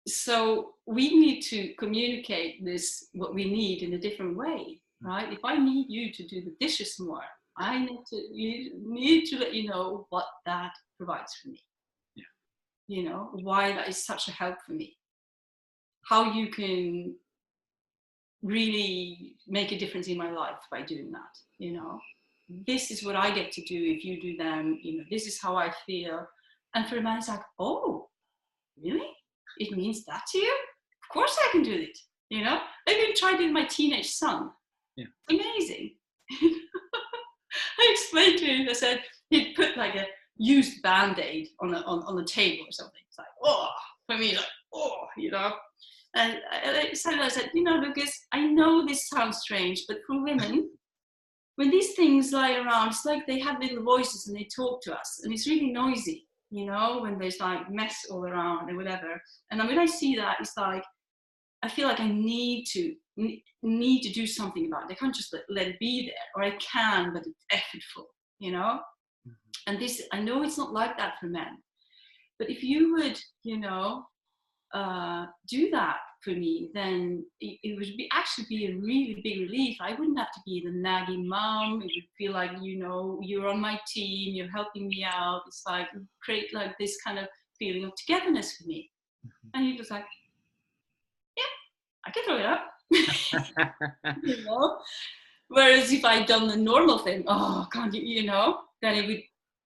so we need to communicate this, what we need, in a different way, right? If I need you to do the dishes more, I need to let you know what that provides for me. Yeah. You know, why that is such a help for me. How you can really make a difference in my life by doing that, you know. This is what I get to do if you do them, you know, this is how I feel. And for a man, it's like, oh, really? It means that to you? Of course I can do it, you know. I even tried it with my teenage son. Yeah. Amazing. I explained to him, I said, he'd put like a used Band-Aid on the table or something. It's like, oh, for me, like, oh, you know. And I said, you know, Lucas, I know this sounds strange, but for women, when these things lie around, it's like they have little voices and they talk to us, and it's really noisy, you know, when there's like mess all around and whatever. And when I see that, it's like, I feel like I need to do something about it. I can't just let it be there, or I can, but it's effortful, you know. Mm-hmm. And this, I know it's not like that for men, but if you would, you know, do that for me, then it would actually be a really big relief. I wouldn't have to be the nagging mom. It would feel like, you know, you're on my team, you're helping me out. It's like, create like this kind of feeling of togetherness for me. Mm-hmm. And he was like, yeah, I can throw it up. You know? Whereas if I'd done the normal thing, oh, can't you, you know, then it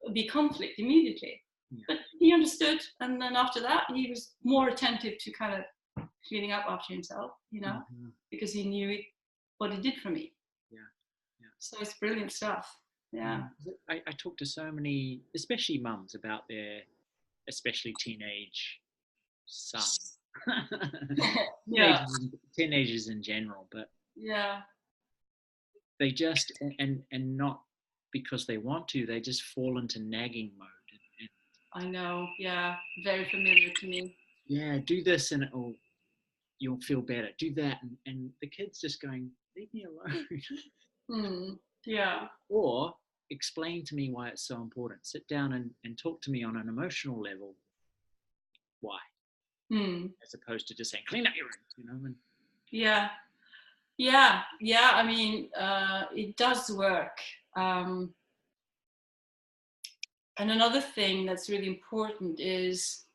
would be conflict immediately. Yeah. But he understood, and then after that, he was more attentive to kind of cleaning up after himself, you know, mm-hmm. because he knew what it did for me. Yeah. Yeah. So it's brilliant stuff. Yeah. I talk to so many, especially mums, about their, especially teenage sons. Yeah. Teenagers in general, but yeah, they just and not because they want to, they just fall into nagging mode. I know, yeah, very familiar to me. Yeah, do this and you'll feel better. Do that, and the kid's just going, leave me alone. Yeah. Or explain to me why it's so important. Sit down and talk to me on an emotional level. Why? As opposed to just saying, clean up your room, you know. And yeah. I mean, it does work. And another thing that's really important is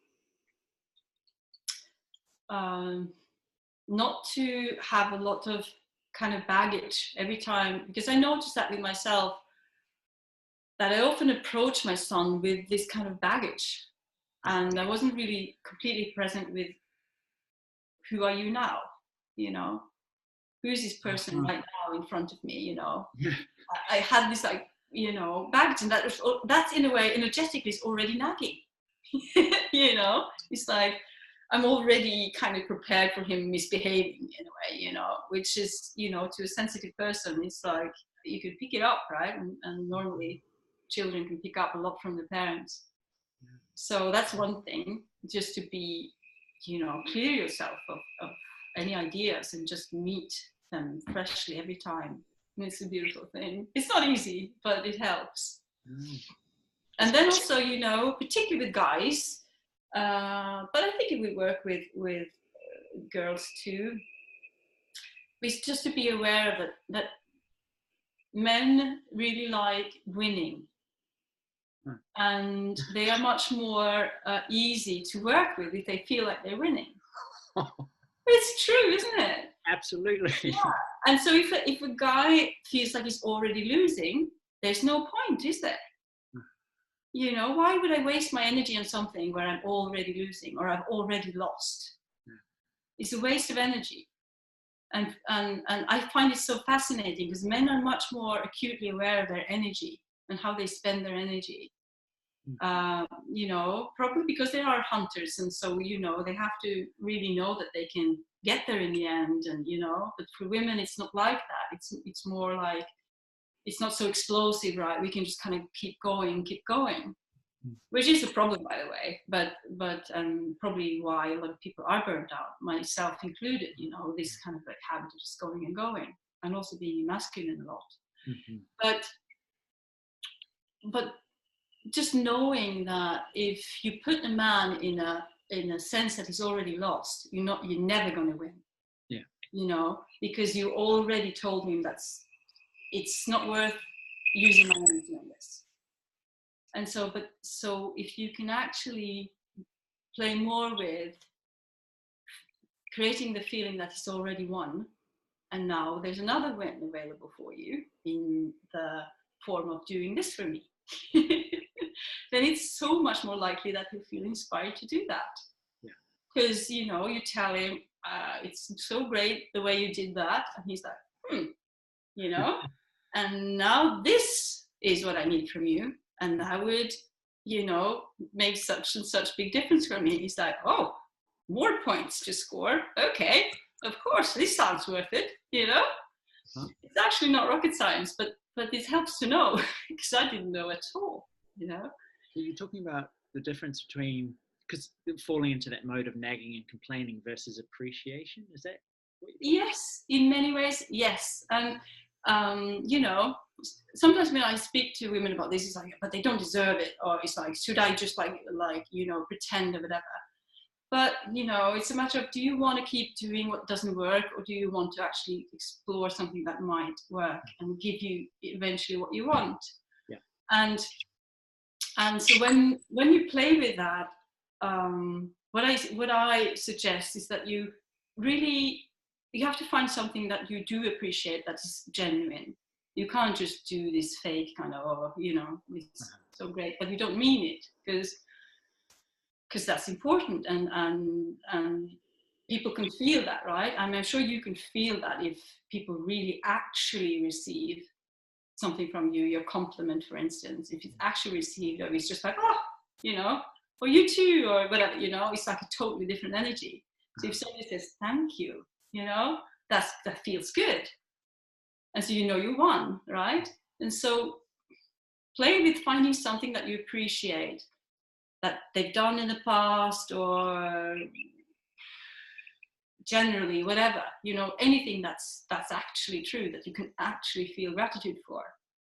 not to have a lot of kind of baggage every time, because I noticed that with myself, that I often approach my son with this kind of baggage, and I wasn't really completely present with, who are you now, you know, who's this person right now in front of me, you know. I had this like, you know, baggage, and that's in a way energetically is already nagging. You know, it's like I'm already kind of prepared for him misbehaving in a way, you know, which is, you know, to a sensitive person, it's like you could pick it up, right? And normally children can pick up a lot from the parents. So that's one thing, just to be, you know, clear yourself of any ideas and just meet them freshly every time. And it's a beautiful thing. It's not easy, but it helps. And then also, you know, particularly with guys, but I think it would work with girls too, is just to be aware of it, that men really like winning. And they are much more easy to work with if they feel like they're winning. It's true, isn't it? Absolutely. Yeah. And so if a guy feels like he's already losing, there's no point, is there? You know, why would I waste my energy on something where I'm already losing or I've already lost? It's a waste of energy. And I find it so fascinating because men are much more acutely aware of their energy and how they spend their energy. You know, probably because they are hunters, and so, you know, they have to really know that they can get there in the end. And, you know, but for women it's not like that. It's more like, it's not so explosive, right? We can just kind of keep going, which is a problem, by the way, but probably why a lot of people are burnt out, myself included, you know, this kind of like habit of just going and going, and also being masculine a lot. But just knowing that if you put a man in a sense that he's already lost, you're never going to win. Yeah. You know, because you already told him it's not worth using my energy on this. And so if you can actually play more with creating the feeling that he's already won, and now there's another win available for you in the form of doing this for me, then it's so much more likely that he'll feel inspired to do that. Because, you know, you tell him, it's so great the way you did that, and he's like, you know, and now this is what I need from you, and that would, you know, make such and such big difference for me. He's like, oh, more points to score. Okay, of course, this sounds worth it, you know. It's actually not rocket science, but it helps to know, because I didn't know at all, you know. You're talking about the difference between, because falling into that mode of nagging and complaining versus appreciation, is that what you're talking about? Yes, in many ways, yes. And you know, sometimes when I speak to women about this, it's like, but they don't deserve it, or it's like, should I just like you know, pretend or whatever. But, you know, it's a matter of, do you want to keep doing what doesn't work, or do you want to actually explore something that might work and give you eventually what you want? Yeah. And so when you play with that, what I suggest is that you have to find something that you do appreciate, that is genuine. You can't just do this fake kind of, oh, you know, it's so great, but you don't mean it, because that's important, and people can feel that, right? I mean, I'm sure you can feel that if people really actually receive something from you, your compliment, for instance, if it's actually received, or it's just like, oh, you know, or you too, or whatever, you know, it's like a totally different energy. So if somebody says thank you, you know, that feels good, and so you know you won, right? And so play with finding something that you appreciate, that they've done in the past, or generally whatever, you know, anything that's actually true, that you can actually feel gratitude for,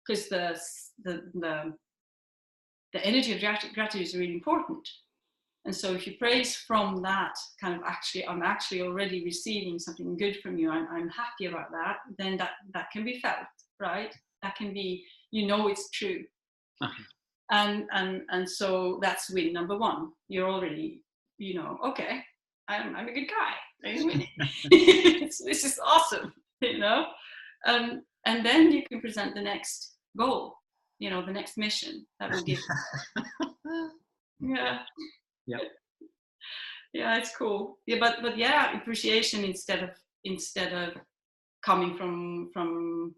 because the energy of gratitude is really important. And so if you praise from that kind of, actually, I'm actually already receiving something good from you, I'm happy about that, then that can be felt, right? That can be, you know, it's true. And so that's win number one. You're already, you know, okay, I'm a good guy. I'm winning. This is awesome, you know. And then you can present the next goal, you know, the next mission that will give. Yeah. Yeah. Yeah, it's cool. Yeah, but yeah, appreciation instead of coming from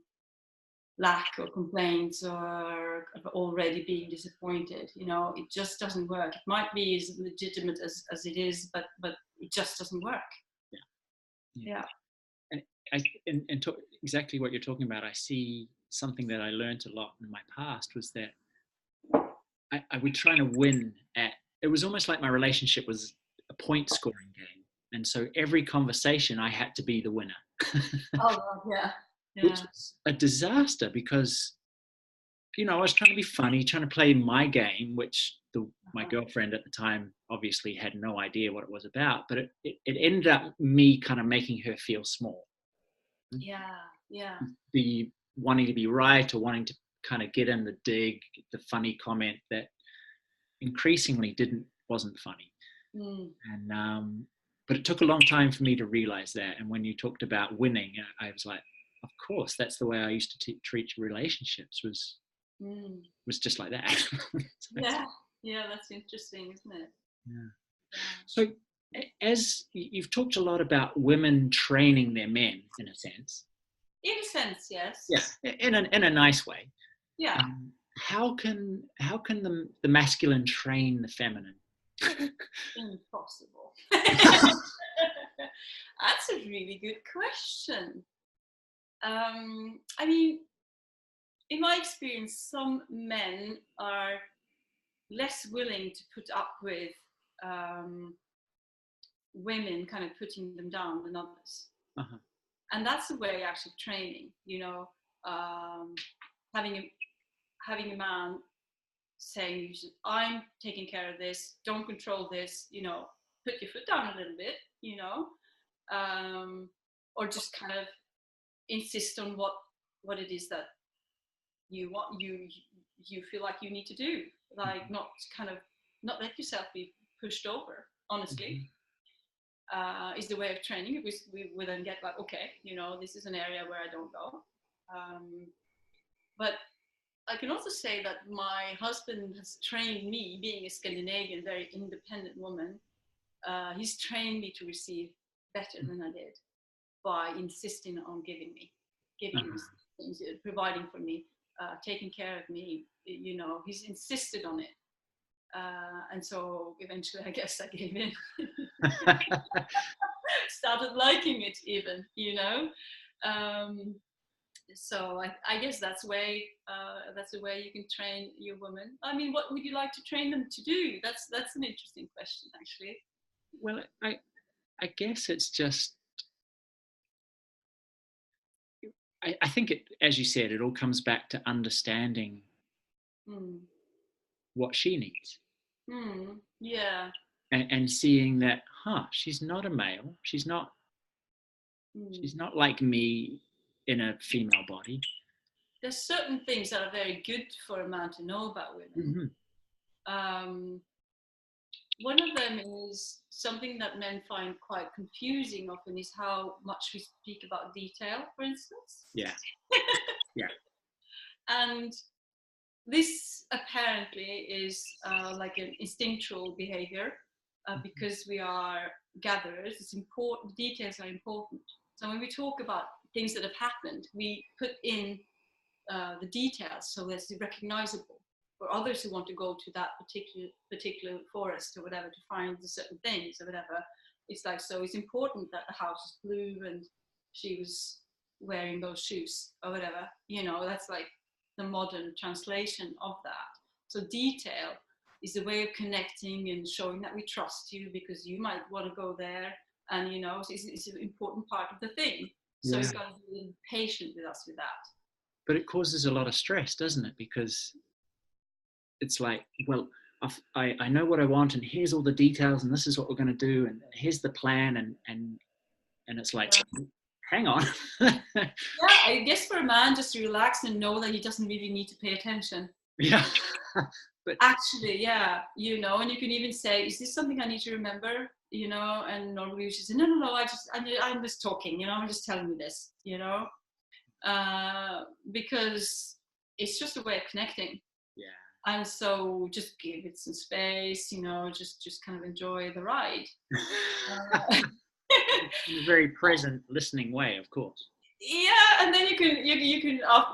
lack or complaints or already being disappointed, you know, it just doesn't work. It might be as legitimate as it is, but it just doesn't work. Yeah. And exactly what you're talking about, I see something that I learned a lot in my past was that I would try to win at, it was almost like my relationship was a point scoring game. And so every conversation I had to be the winner. Oh, God, yeah. Which Yeah. was a disaster because, I was trying to be funny, trying to play my game, which my girlfriend at the time obviously had no idea what it was about, but it ended up me kind of making her feel small. Yeah. Yeah. The wanting to be right or wanting to kind of get in the dig, the funny comment that increasingly wasn't funny. And but it took a long time for me to realize that. And when you talked about winning, I was like, of course, that's the way I used to treat relationships was just like that. Yeah. Yeah, that's interesting, isn't it? Yeah. Yeah. So as you've talked a lot about women training their men in a sense. In a sense, yes. Yeah, in a nice way. Yeah. How can the masculine train the feminine? Impossible. That's a really good question. I mean, in my experience, some men are less willing to put up with women kind of putting them down than others. Uh-huh. And that's the way actually training, having a man saying, I'm taking care of this, don't control this, put your foot down a little bit, or just kind of insist on what it is that you want, you feel like you need to do, like not let yourself be pushed over, honestly. Is the way of training. We then get like, okay, this is an area where I don't go. But I can also say that my husband has trained me, being a Scandinavian, very independent woman. He's trained me to receive better than I did by insisting on giving me things, providing for me, taking care of me. He's insisted on it. And so eventually, I guess I gave in. Started liking it even, so I guess that's a way you can train your woman. I mean, what would you like to train them to do? That's an interesting question, actually. Well, I guess it's just, I think it, as you said, it all comes back to understanding what she needs. Yeah. And seeing that, she's not a male. She's not like me in a female body. There's certain things that are very good for a man to know about women. One of them is something that men find quite confusing often, is how much we speak about detail, for instance. Yeah. Yeah. And this apparently is like an instinctual behavior because we are gatherers. It's important. Details are important. So when we talk about things that have happened, we put in the details so that it's recognizable for others who want to go to that particular forest or whatever to find certain things or whatever. It's like, so it's important that the house is blue and she was wearing those shoes or whatever. That's like the modern translation of that. So detail is a way of connecting and showing that we trust you because you might want to go there, and it's an important part of the thing. So you've got to be patient with us with that. But it causes a lot of stress, doesn't it? Because it's like, well, I know what I want, and here's all the details, and this is what we're going to do, and here's the plan, and it's like, hang on. Yeah, I guess for a man, just to relax and know that he doesn't really need to pay attention. Yeah. But actually, yeah, and you can even say, is this something I need to remember? And normally you should say, no, I'm just talking, I'm just telling you this, because it's just a way of connecting. Yeah. And so just give it some space, just kind of enjoy the ride. In a very present, listening way, of course. Yeah, and then you can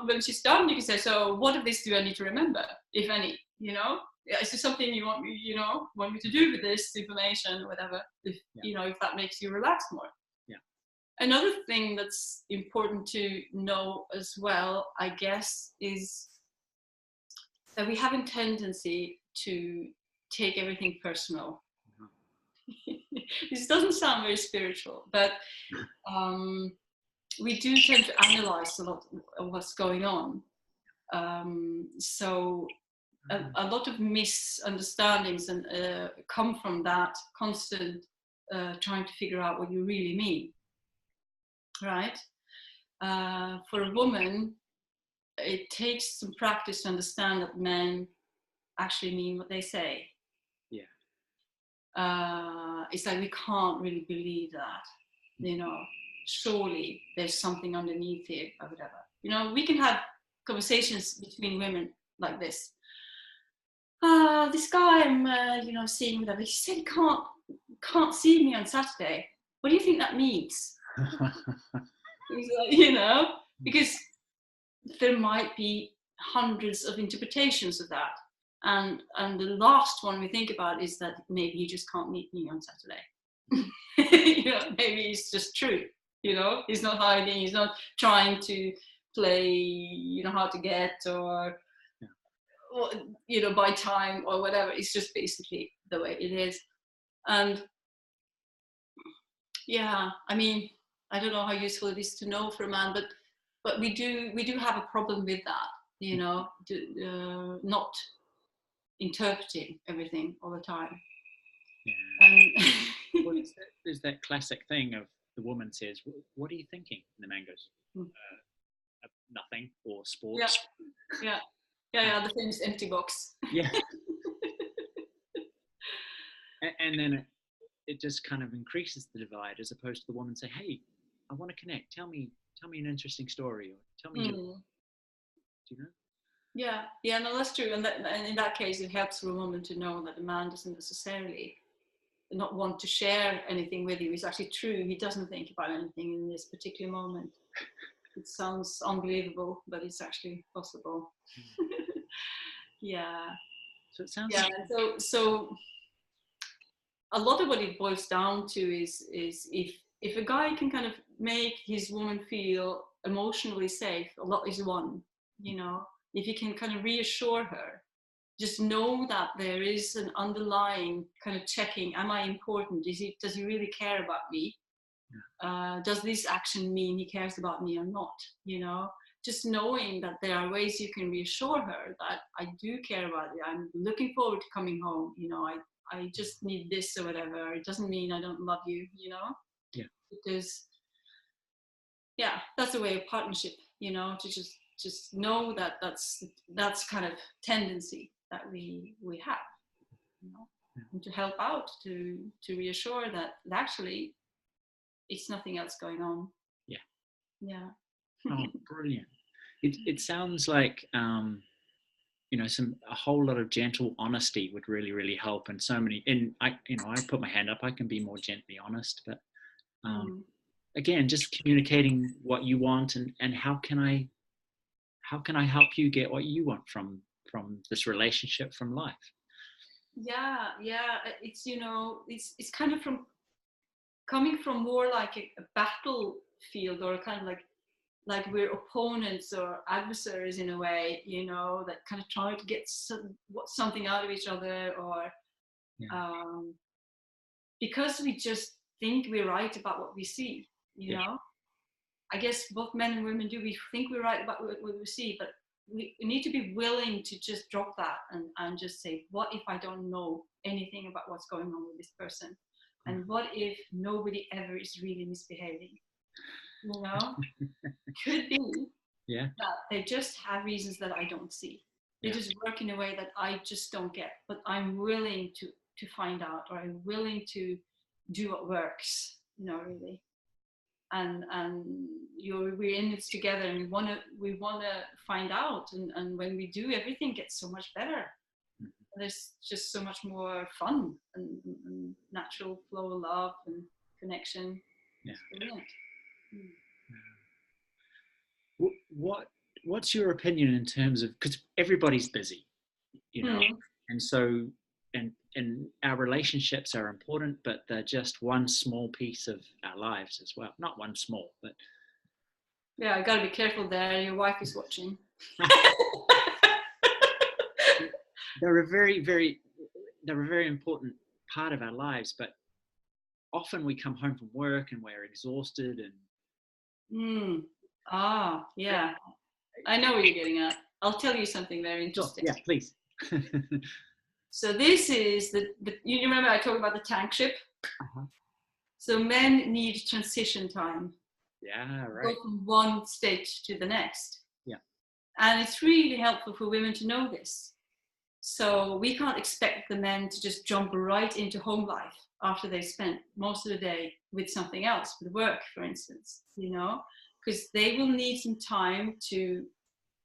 when she's done, you can say, so what of this do I need to remember, if any? Is there something you want me, want me to do with this information, or whatever? If if that makes you relax more. Yeah. Another thing that's important to know as well, I guess, is that we have a tendency to take everything personal. This doesn't sound very spiritual, but we do tend to analyze a lot of what's going on. So a lot of misunderstandings and come from that constant trying to figure out what you really mean, right? For a woman, it takes some practice to understand that men actually mean what they say. Yeah. It's like we can't really believe that, you know. Surely there's something underneath here or whatever. You know, we can have conversations between women like this. This guy I'm, you know, seeing whatever. He said he can't see me on Saturday. What do you think that means? You know, because there might be hundreds of interpretations of that. And the last one we think about is that maybe he just can't meet me on Saturday. You know, maybe it's just true. You know, he's not hiding. He's not trying to play, you know, hard to get or, you know, buy time or whatever. It's just basically the way it is. And yeah, I mean, I don't know how useful it is to know for a man, but we do have a problem with that. You know, not interpreting everything all the time. Yeah. And Well, there's that classic thing of the woman says, "What are you thinking?" And the man goes, "Nothing," or sports. Yeah. The famous empty box. Yeah. And then it just kind of increases the divide, as opposed to the woman say, "Hey, I want to connect. Tell me an interesting story, or tell me." Do you know? Yeah, no, that's true. And in that case, it helps for a woman to know that the man doesn't necessarily not want to share anything with you. It's actually true. He doesn't think about anything in this particular moment. It sounds unbelievable, but it's actually possible. Yeah. So it sounds. Yeah. So a lot of what it boils down to is if a guy can kind of make his woman feel emotionally safe, a lot is won. You know, if he can kind of reassure her, just know that there is an underlying kind of checking: am I important? Does he really care about me? Does this action mean he cares about me or not? You know, just knowing that there are ways you can reassure her that I do care about you. I'm looking forward to coming home. You know, I just need this or whatever. It doesn't mean I don't love you. You know, because that's a way of partnership. You know, to just know that that's kind of tendency that we have. You know, and to help out to reassure that actually it's nothing else going on. Yeah. Oh, brilliant! It sounds like you know, a whole lot of gentle honesty would really help. And so many. And I put my hand up. I can be more gently honest, but again, just communicating what you want and how can I help you get what you want from this relationship, from life. Yeah, it's, you know, it's kind of from coming from more like a battlefield, or kind of like we're opponents or adversaries in a way, you know, that kind of try to get something out of each other, or because we just think we're right about what we see, you know. I guess both men and women do. We think we're right about what we see, but we need to be willing to just drop that and just say, what if I don't know anything about what's going on with this person? And what if nobody ever is really misbehaving? You know, could be that they just have reasons that I don't see. They just work in a way that I just don't get, but I'm willing to find out, or I'm willing to do what works, you know, really. And we're in this together, and we wanna find out, and when we do, everything gets so much better. There's just so much more fun and natural flow of love and connection. It's brilliant. What's your opinion in terms of, because everybody's busy, you know, and so and our relationships are important, but they're just one small piece of our lives as well. Not one small, but I gotta be careful there. Your wife is watching. They're a very important part of our lives, but often we come home from work and we're exhausted and yeah, I know what you're getting at. I'll tell you something very sure, interesting. yeah, please. So this is you remember I talked about the tank ship? Uh-huh. So men need transition time. Yeah, right. Go from one state to the next. Yeah. And it's really helpful for women to know this. So we can't expect the men to just jump right into home life after they spent most of the day with something else, with work, for instance, because they will need some time to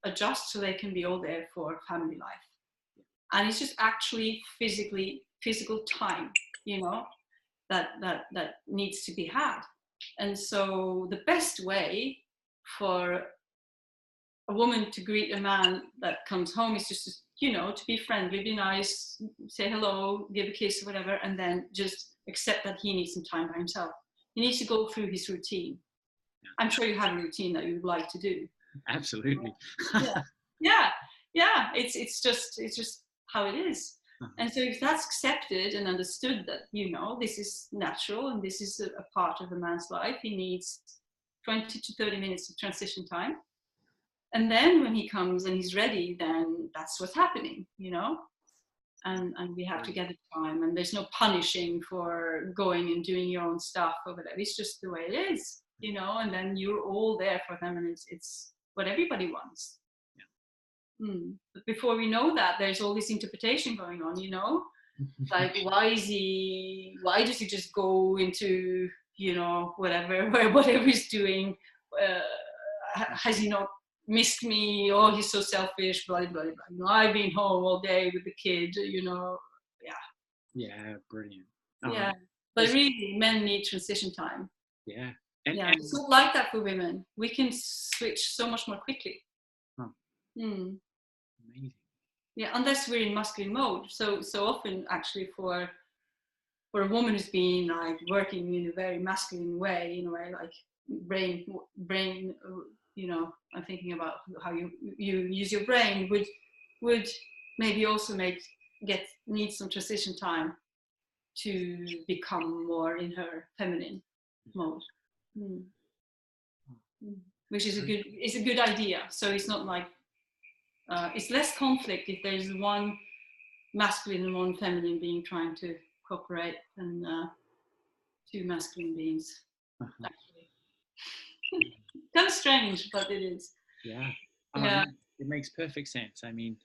adjust so they can be all there for family life. And it's just actually physical time, that needs to be had. And so the best way for a woman to greet a man that comes home is just to be friendly, be nice, say hello, give a kiss or whatever, and then just accept that he needs some time by himself. He needs to go through his routine. I'm sure you have a routine that you would like to do. Absolutely. yeah it's just how it is. And so if that's accepted and understood that this is natural and this is a part of a man's life, he needs 20 to 30 minutes of transition time. And then when he comes and he's ready, then that's what's happening, and we have to get the time, and there's no punishing for going and doing your own stuff or whatever. It's just the way it is, and then you're all there for them, and it's what everybody wants. But before we know that, there's all this interpretation going on, like why does he just go into whatever he's doing, has he not missed me? Oh, he's so selfish, blah blah blah. I've been home all day with the kid, Yeah, brilliant. Yeah, but really, men need transition time. Yeah, and it's not like that for women. We can switch so much more quickly. Amazing. Yeah, unless we're in masculine mode. So often, actually, for a woman who's been like working in a very masculine way, like brain, I'm thinking about how you use your brain, would maybe also need some transition time to become more in her feminine mode, which is a good idea. So it's not like it's less conflict if there's one masculine and one feminine being trying to cooperate than two masculine beings. Actually, kind of strange, but it is. Yeah. Yeah. It makes perfect sense. I mean,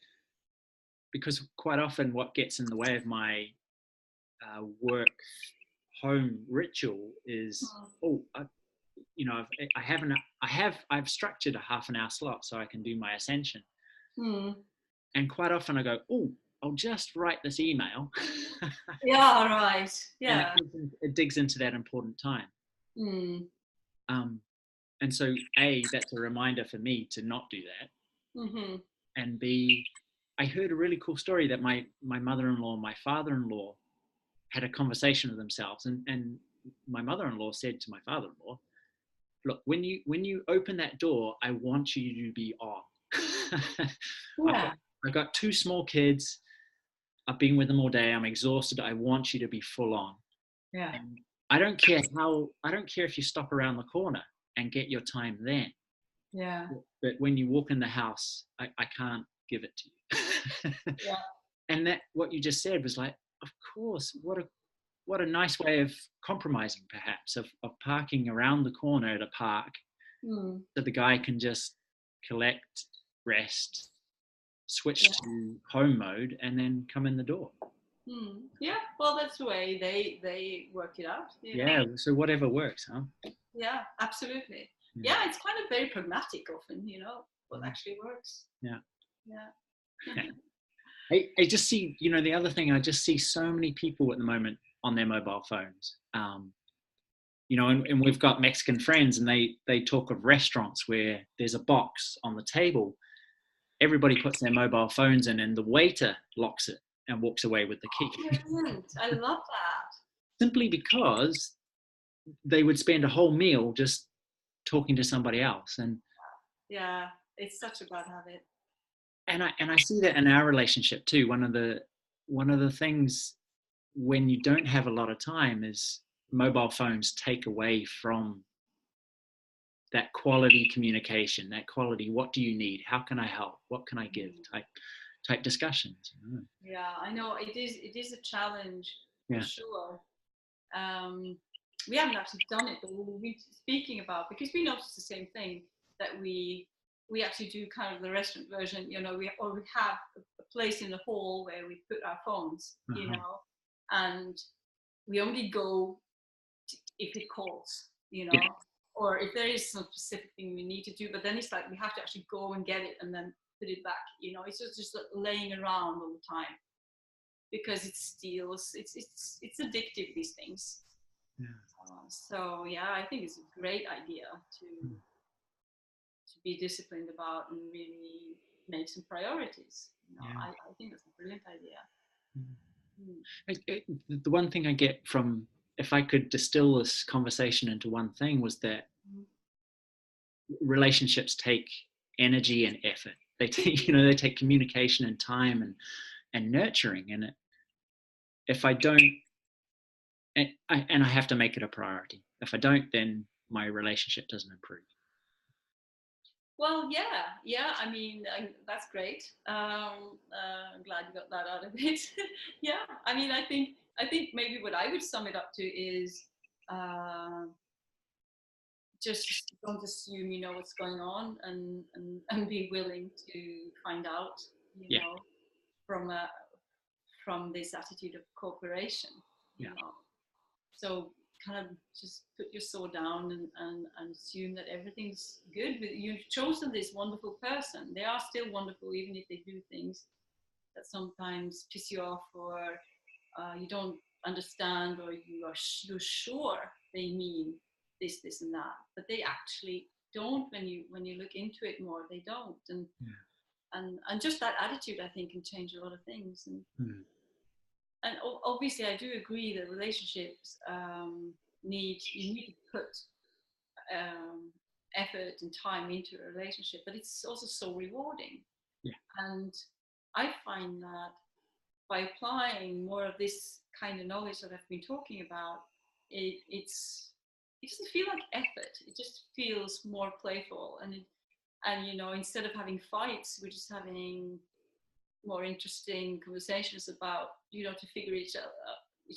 because quite often what gets in the way of my work home ritual is I've structured a half an hour slot so I can do my ascension, and quite often I go, I'll just write this email. Yeah, right. Yeah. And it digs into that important time. And so that's a reminder for me to not do that. And B, I heard a really cool story that my mother-in-law and my father-in-law had a conversation with themselves, and my mother-in-law said to my father-in-law, look, when you open that door, I want you to be on. I've got two small kids. I've been with them all day. I'm exhausted. I want you to be full on. Yeah. And I don't care if you stop around the corner and get your time then. Yeah. But when you walk in the house, I can't give it to you. Yeah. And that what you just said was like, of course, what a nice way of compromising, perhaps, of parking around the corner at a park, so the guy can just collect, rest, switch to home mode, and then come in the door. Yeah, well, that's the way they work it out. Yeah, so whatever works, huh? Yeah, absolutely. Yeah, it's kind of very pragmatic often, what actually works. Yeah. Yeah. I just see, the other thing, I just see so many people at the moment on their mobile phones. And we've got Mexican friends, and they talk of restaurants where there's a box on the table. Everybody puts their mobile phones in, and the waiter locks it and walks away with the key. Brilliant. I love that. Simply because they would spend a whole meal just talking to somebody else. And yeah, it's such a bad habit. And I see that in our relationship too. One of the things when you don't have a lot of time is mobile phones take away from that quality communication, that quality, what do you need? How can I help? What can I give? Type discussions. Yeah, I know it is a challenge for Yeah. sure. We haven't actually done it, but we'll be speaking about, because we noticed the same thing, that we actually do kind of the restaurant version, we have a place in the hall where we put our phones, and we only go if it calls, Yeah. or if there is some specific thing we need to do, but then it's like we have to actually go and get it and then put it back, it's just like laying around all the time, because it steals, it's addictive, these things. Yeah. So yeah, I think it's a great idea to be disciplined about and really make some priorities. I think that's a brilliant idea. The one thing I get from, if I could distill this conversation into one thing, was that relationships take energy and effort. They take, they take communication and time and nurturing. And if I don't, and I have to make it a priority. If I don't, then my relationship doesn't improve. Well, yeah. I mean, that's great. I'm glad you got that out of it. Yeah. I mean, I think maybe what I would sum it up to is just don't assume you know what's going on, and be willing to find out. From this attitude of cooperation. So kind of just put your sword down and assume that everything's good. You've chosen this wonderful person. They are still wonderful, even if they do things that sometimes piss you off, or you don't understand, or you're sure they mean this and that, but they actually don't. When you look into it more, they don't. And just that attitude, I think, can change a lot of things. And obviously, I do agree that relationships you need to put effort and time into a relationship, but it's also so rewarding. Yeah. And I find that by applying more of this kind of knowledge that I've been talking about, it doesn't feel like effort. It just feels more playful, and instead of having fights, we're just having more interesting conversations about to figure each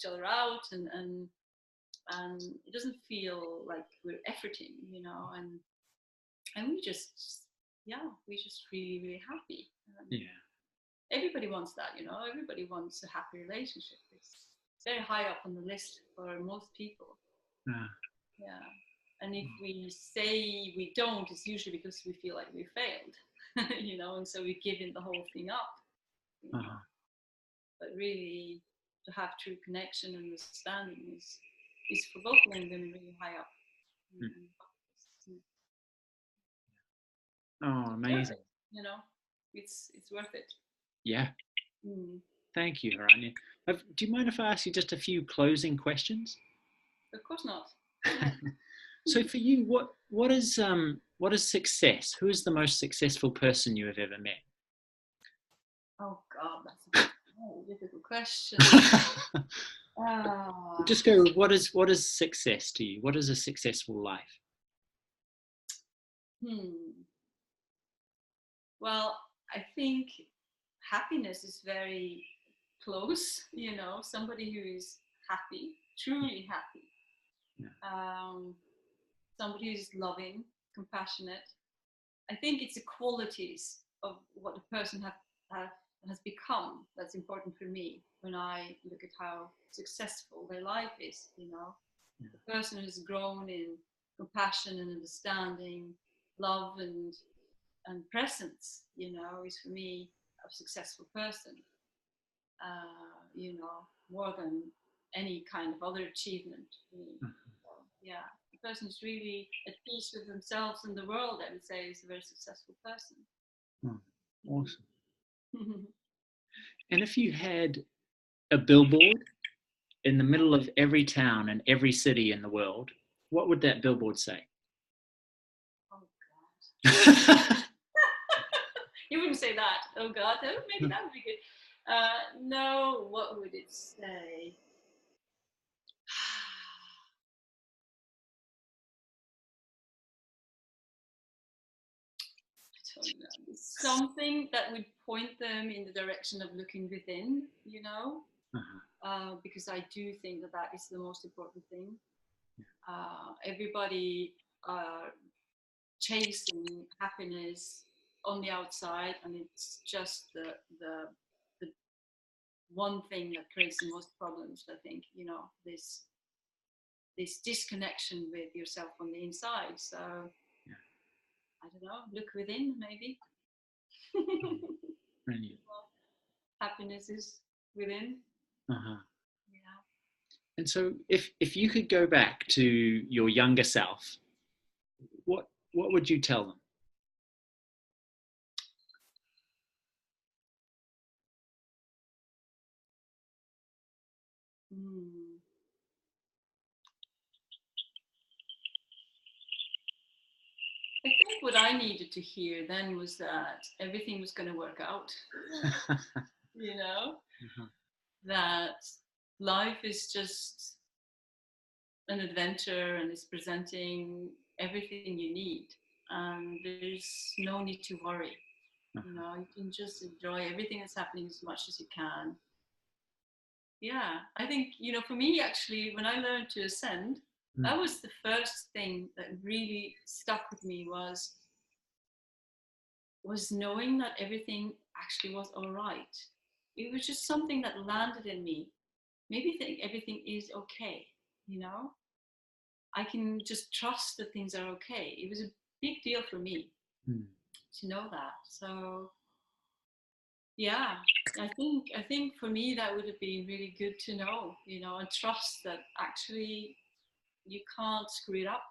other out, and it doesn't feel like we're efforting, and we just really, really happy. Everybody wants that, everybody wants a happy relationship. It's very high up on the list for most people. Yeah. And if we say we don't, it's usually because we feel like we failed, and so we give in the whole thing up. But really, to have true connection and understanding is for both men and women really high up. Oh, amazing! It's worth it. Yeah. Thank you, Hiranya. Do you mind if I ask you just a few closing questions? Of course not. So for you, what is success? Who is the most successful person you have ever met? Oh God, that's a very difficult question. Just go. What is success to you? What is a successful life? Well, I think happiness is very close. Somebody who is happy, truly happy. Somebody who's loving, compassionate. I think it's the qualities of what a person has become that's important for me when I look at how successful their life is. The person who's grown in compassion and understanding, love and presence, is for me a successful person. More than any kind of other achievement. So, yeah, the person who's really at peace with themselves and the world, I would say, is a very successful person. Awesome. And if you had a billboard in the middle of every town and every city in the world, what would that billboard say? Oh God. You wouldn't say that. Oh God, maybe that would be good. No, what would it say? don't know, something that would point them in the direction of looking within, you know, because I do think that that is the most important thing. Everybody chasing happiness on the outside, and it's just the one thing that creates the most problems. I think, you know, this disconnection with yourself on the inside. So I don't know, look within maybe. Brilliant. Well, happiness is within. Uh-huh. Yeah. And so, if you could go back to your younger self, what would you tell them? Mm. I think what I needed to hear then was that everything was going to work out, you know, that life is just an adventure and is presenting everything you need. And there's no need to worry. You know, you can just enjoy everything that's happening as much as you can. Yeah, I think, you know, for me, actually, when I learned to ascend, that was the first thing that really stuck with me was knowing that everything actually was all right. It was just something that landed in me. Maybe think everything is okay, you know? I can just trust that things are okay. It was a big deal for me to know that. So yeah, I think for me that would have been really good to know, you know, and trust that actually you can't screw it up.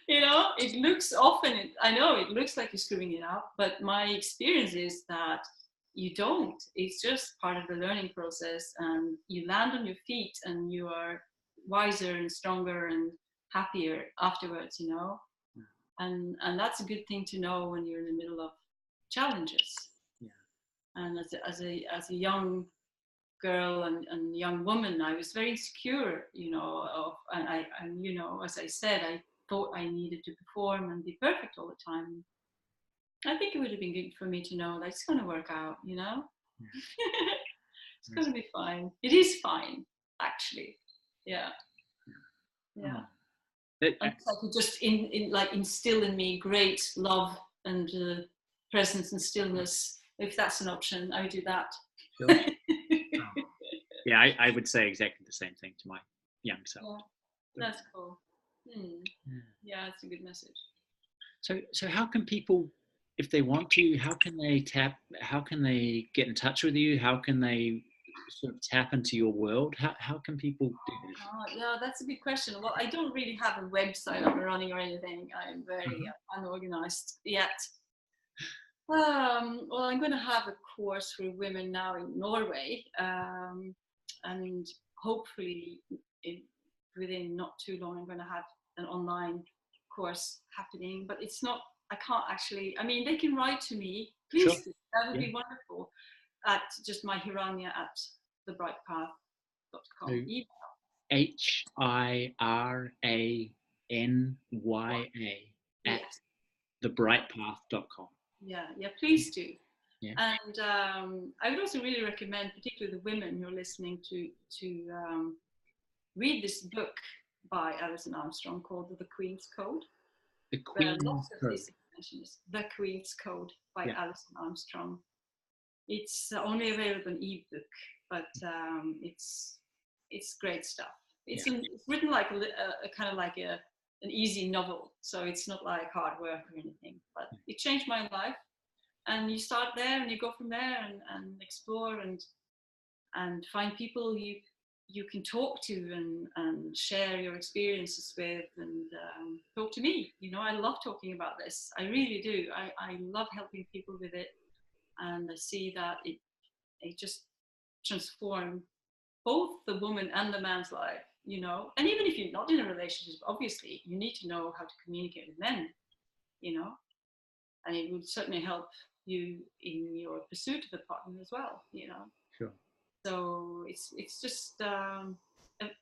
You know, it looks often, I know it looks like you're screwing it up, but my experience is that you don't. It's just part of the learning process, and you land on your feet and you are wiser and stronger and happier afterwards, you know. And that's a good thing to know when you're in the middle of challenges. Yeah. And as a young girl and young woman, I was very insecure, you know, and you know, as I said, I thought I needed to perform and be perfect all the time. I think it would have been good for me to know that it's going to work out, you know. It's going to be fine. It is fine, actually. Yeah, yeah. And I could just like instill in me great love and presence and stillness. If that's an option, I would do that. Sure. Yeah, I would say exactly the same thing to my young self. Yeah, that's cool. Yeah, it's a good message. So how can people, if they want to, how can they get in touch with you? How can they sort of tap into your world? How can people do that? Yeah, that's a good question. Well, I don't really have a website up and running or anything. I'm very unorganized yet. Well, I'm going to have a course for women now in Norway, and hopefully, within not too long, I'm going to have an online course happening. But it's not. I can't actually. I mean, they can write to me. Sure. Please, that would be wonderful. At just my Hiranya at thebrightpath.com. HIRANYA at thebrightpath.com. Yeah, please do. Yeah. And I would also really recommend, particularly the women who are listening, to read this book by Alison Armstrong called The Queen's Code. The Queen's Code. The Queen's Code by Alison Armstrong. It's only available in ebook, but it's great stuff. It's written like a kind of like an easy novel, so it's not like hard work or anything. But it changed my life, and you start there and you go from there and explore and find people you can talk to and share your experiences with, and talk to me. You know, I love talking about this. I really do. I love helping people with it. And I see that it just transforms both the woman and the man's life, you know. And even if you're not in a relationship, obviously, you need to know how to communicate with men, you know. And it would certainly help you in your pursuit of a partner as well, you know. Sure. So it's just,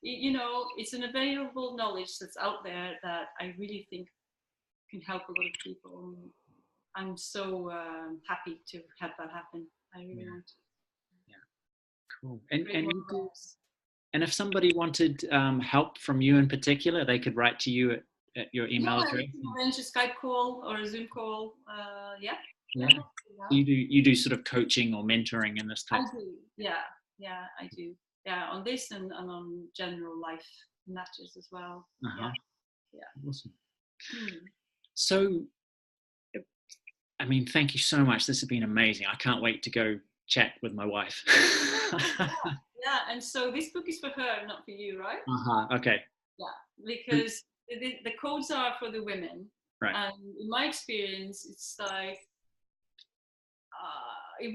you know, it's an available knowledge that's out there that I really think can help a lot of people. I'm so happy to have that happen. I really want to. Yeah, cool. And Create more you do, awareness. and if somebody wanted help from you in particular, they could write to you at your email Yeah, address. you can arrange a Skype call or a Zoom call. Yeah. Yeah. Yeah. You do sort of coaching or mentoring in this type. I do. Yeah, I do. Yeah, on this and on general life matters as well. Uh-huh. Yeah. Awesome. Hmm. So, I mean, thank you so much. This has been amazing. I can't wait to go chat with my wife. Yeah, and so this book is for her, not for you, right? Uh-huh. Okay. Yeah, because the codes are for the women. Right. And in my experience, it's like, it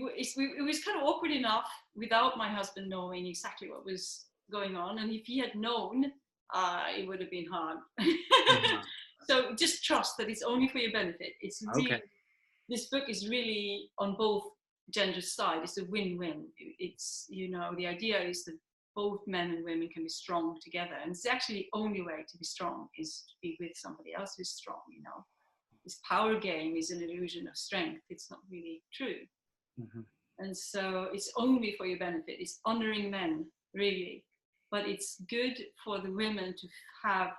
was kind of awkward enough without my husband knowing exactly what was going on. And if he had known, it would have been hard. Uh-huh. So just trust that it's only for your benefit. It's really, Okay. this book is really on both genders' side. It's a win-win. It's, the idea is that both men and women can be strong together. And it's actually the only way to be strong is to be with somebody else who's strong, This power game is an illusion of strength. It's not really true. Mm-hmm. And so it's only for your benefit. It's honoring men, really. But it's good for the women to have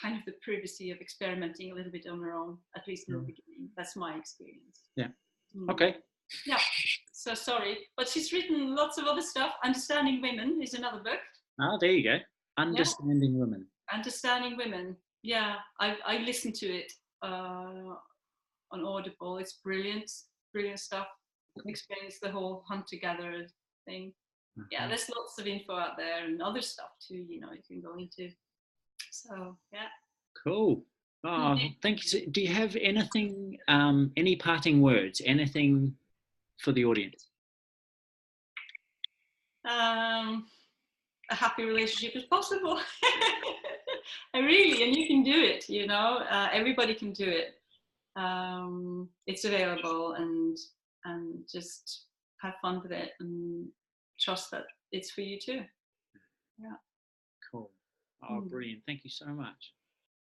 kind of the privacy of experimenting a little bit on their own, at least in the beginning. That's my experience. Yeah. Okay. Yeah. So sorry, but she's written lots of other stuff. Understanding Women is another book. Ah, there you go. Understanding Women. Understanding Women. Yeah, I listened to it on Audible. It's brilliant stuff. Explains the whole hunt together thing. Yeah, there's lots of info out there and other stuff too. You can go into. So yeah. Cool. Oh, thank you. Do you have anything, any parting words? Anything for the audience? A happy relationship is possible. And you can do it. Everybody can do it. It's available, and just have fun with it and trust that it's for you too. Yeah. Cool. Oh, brilliant. Thank you so much.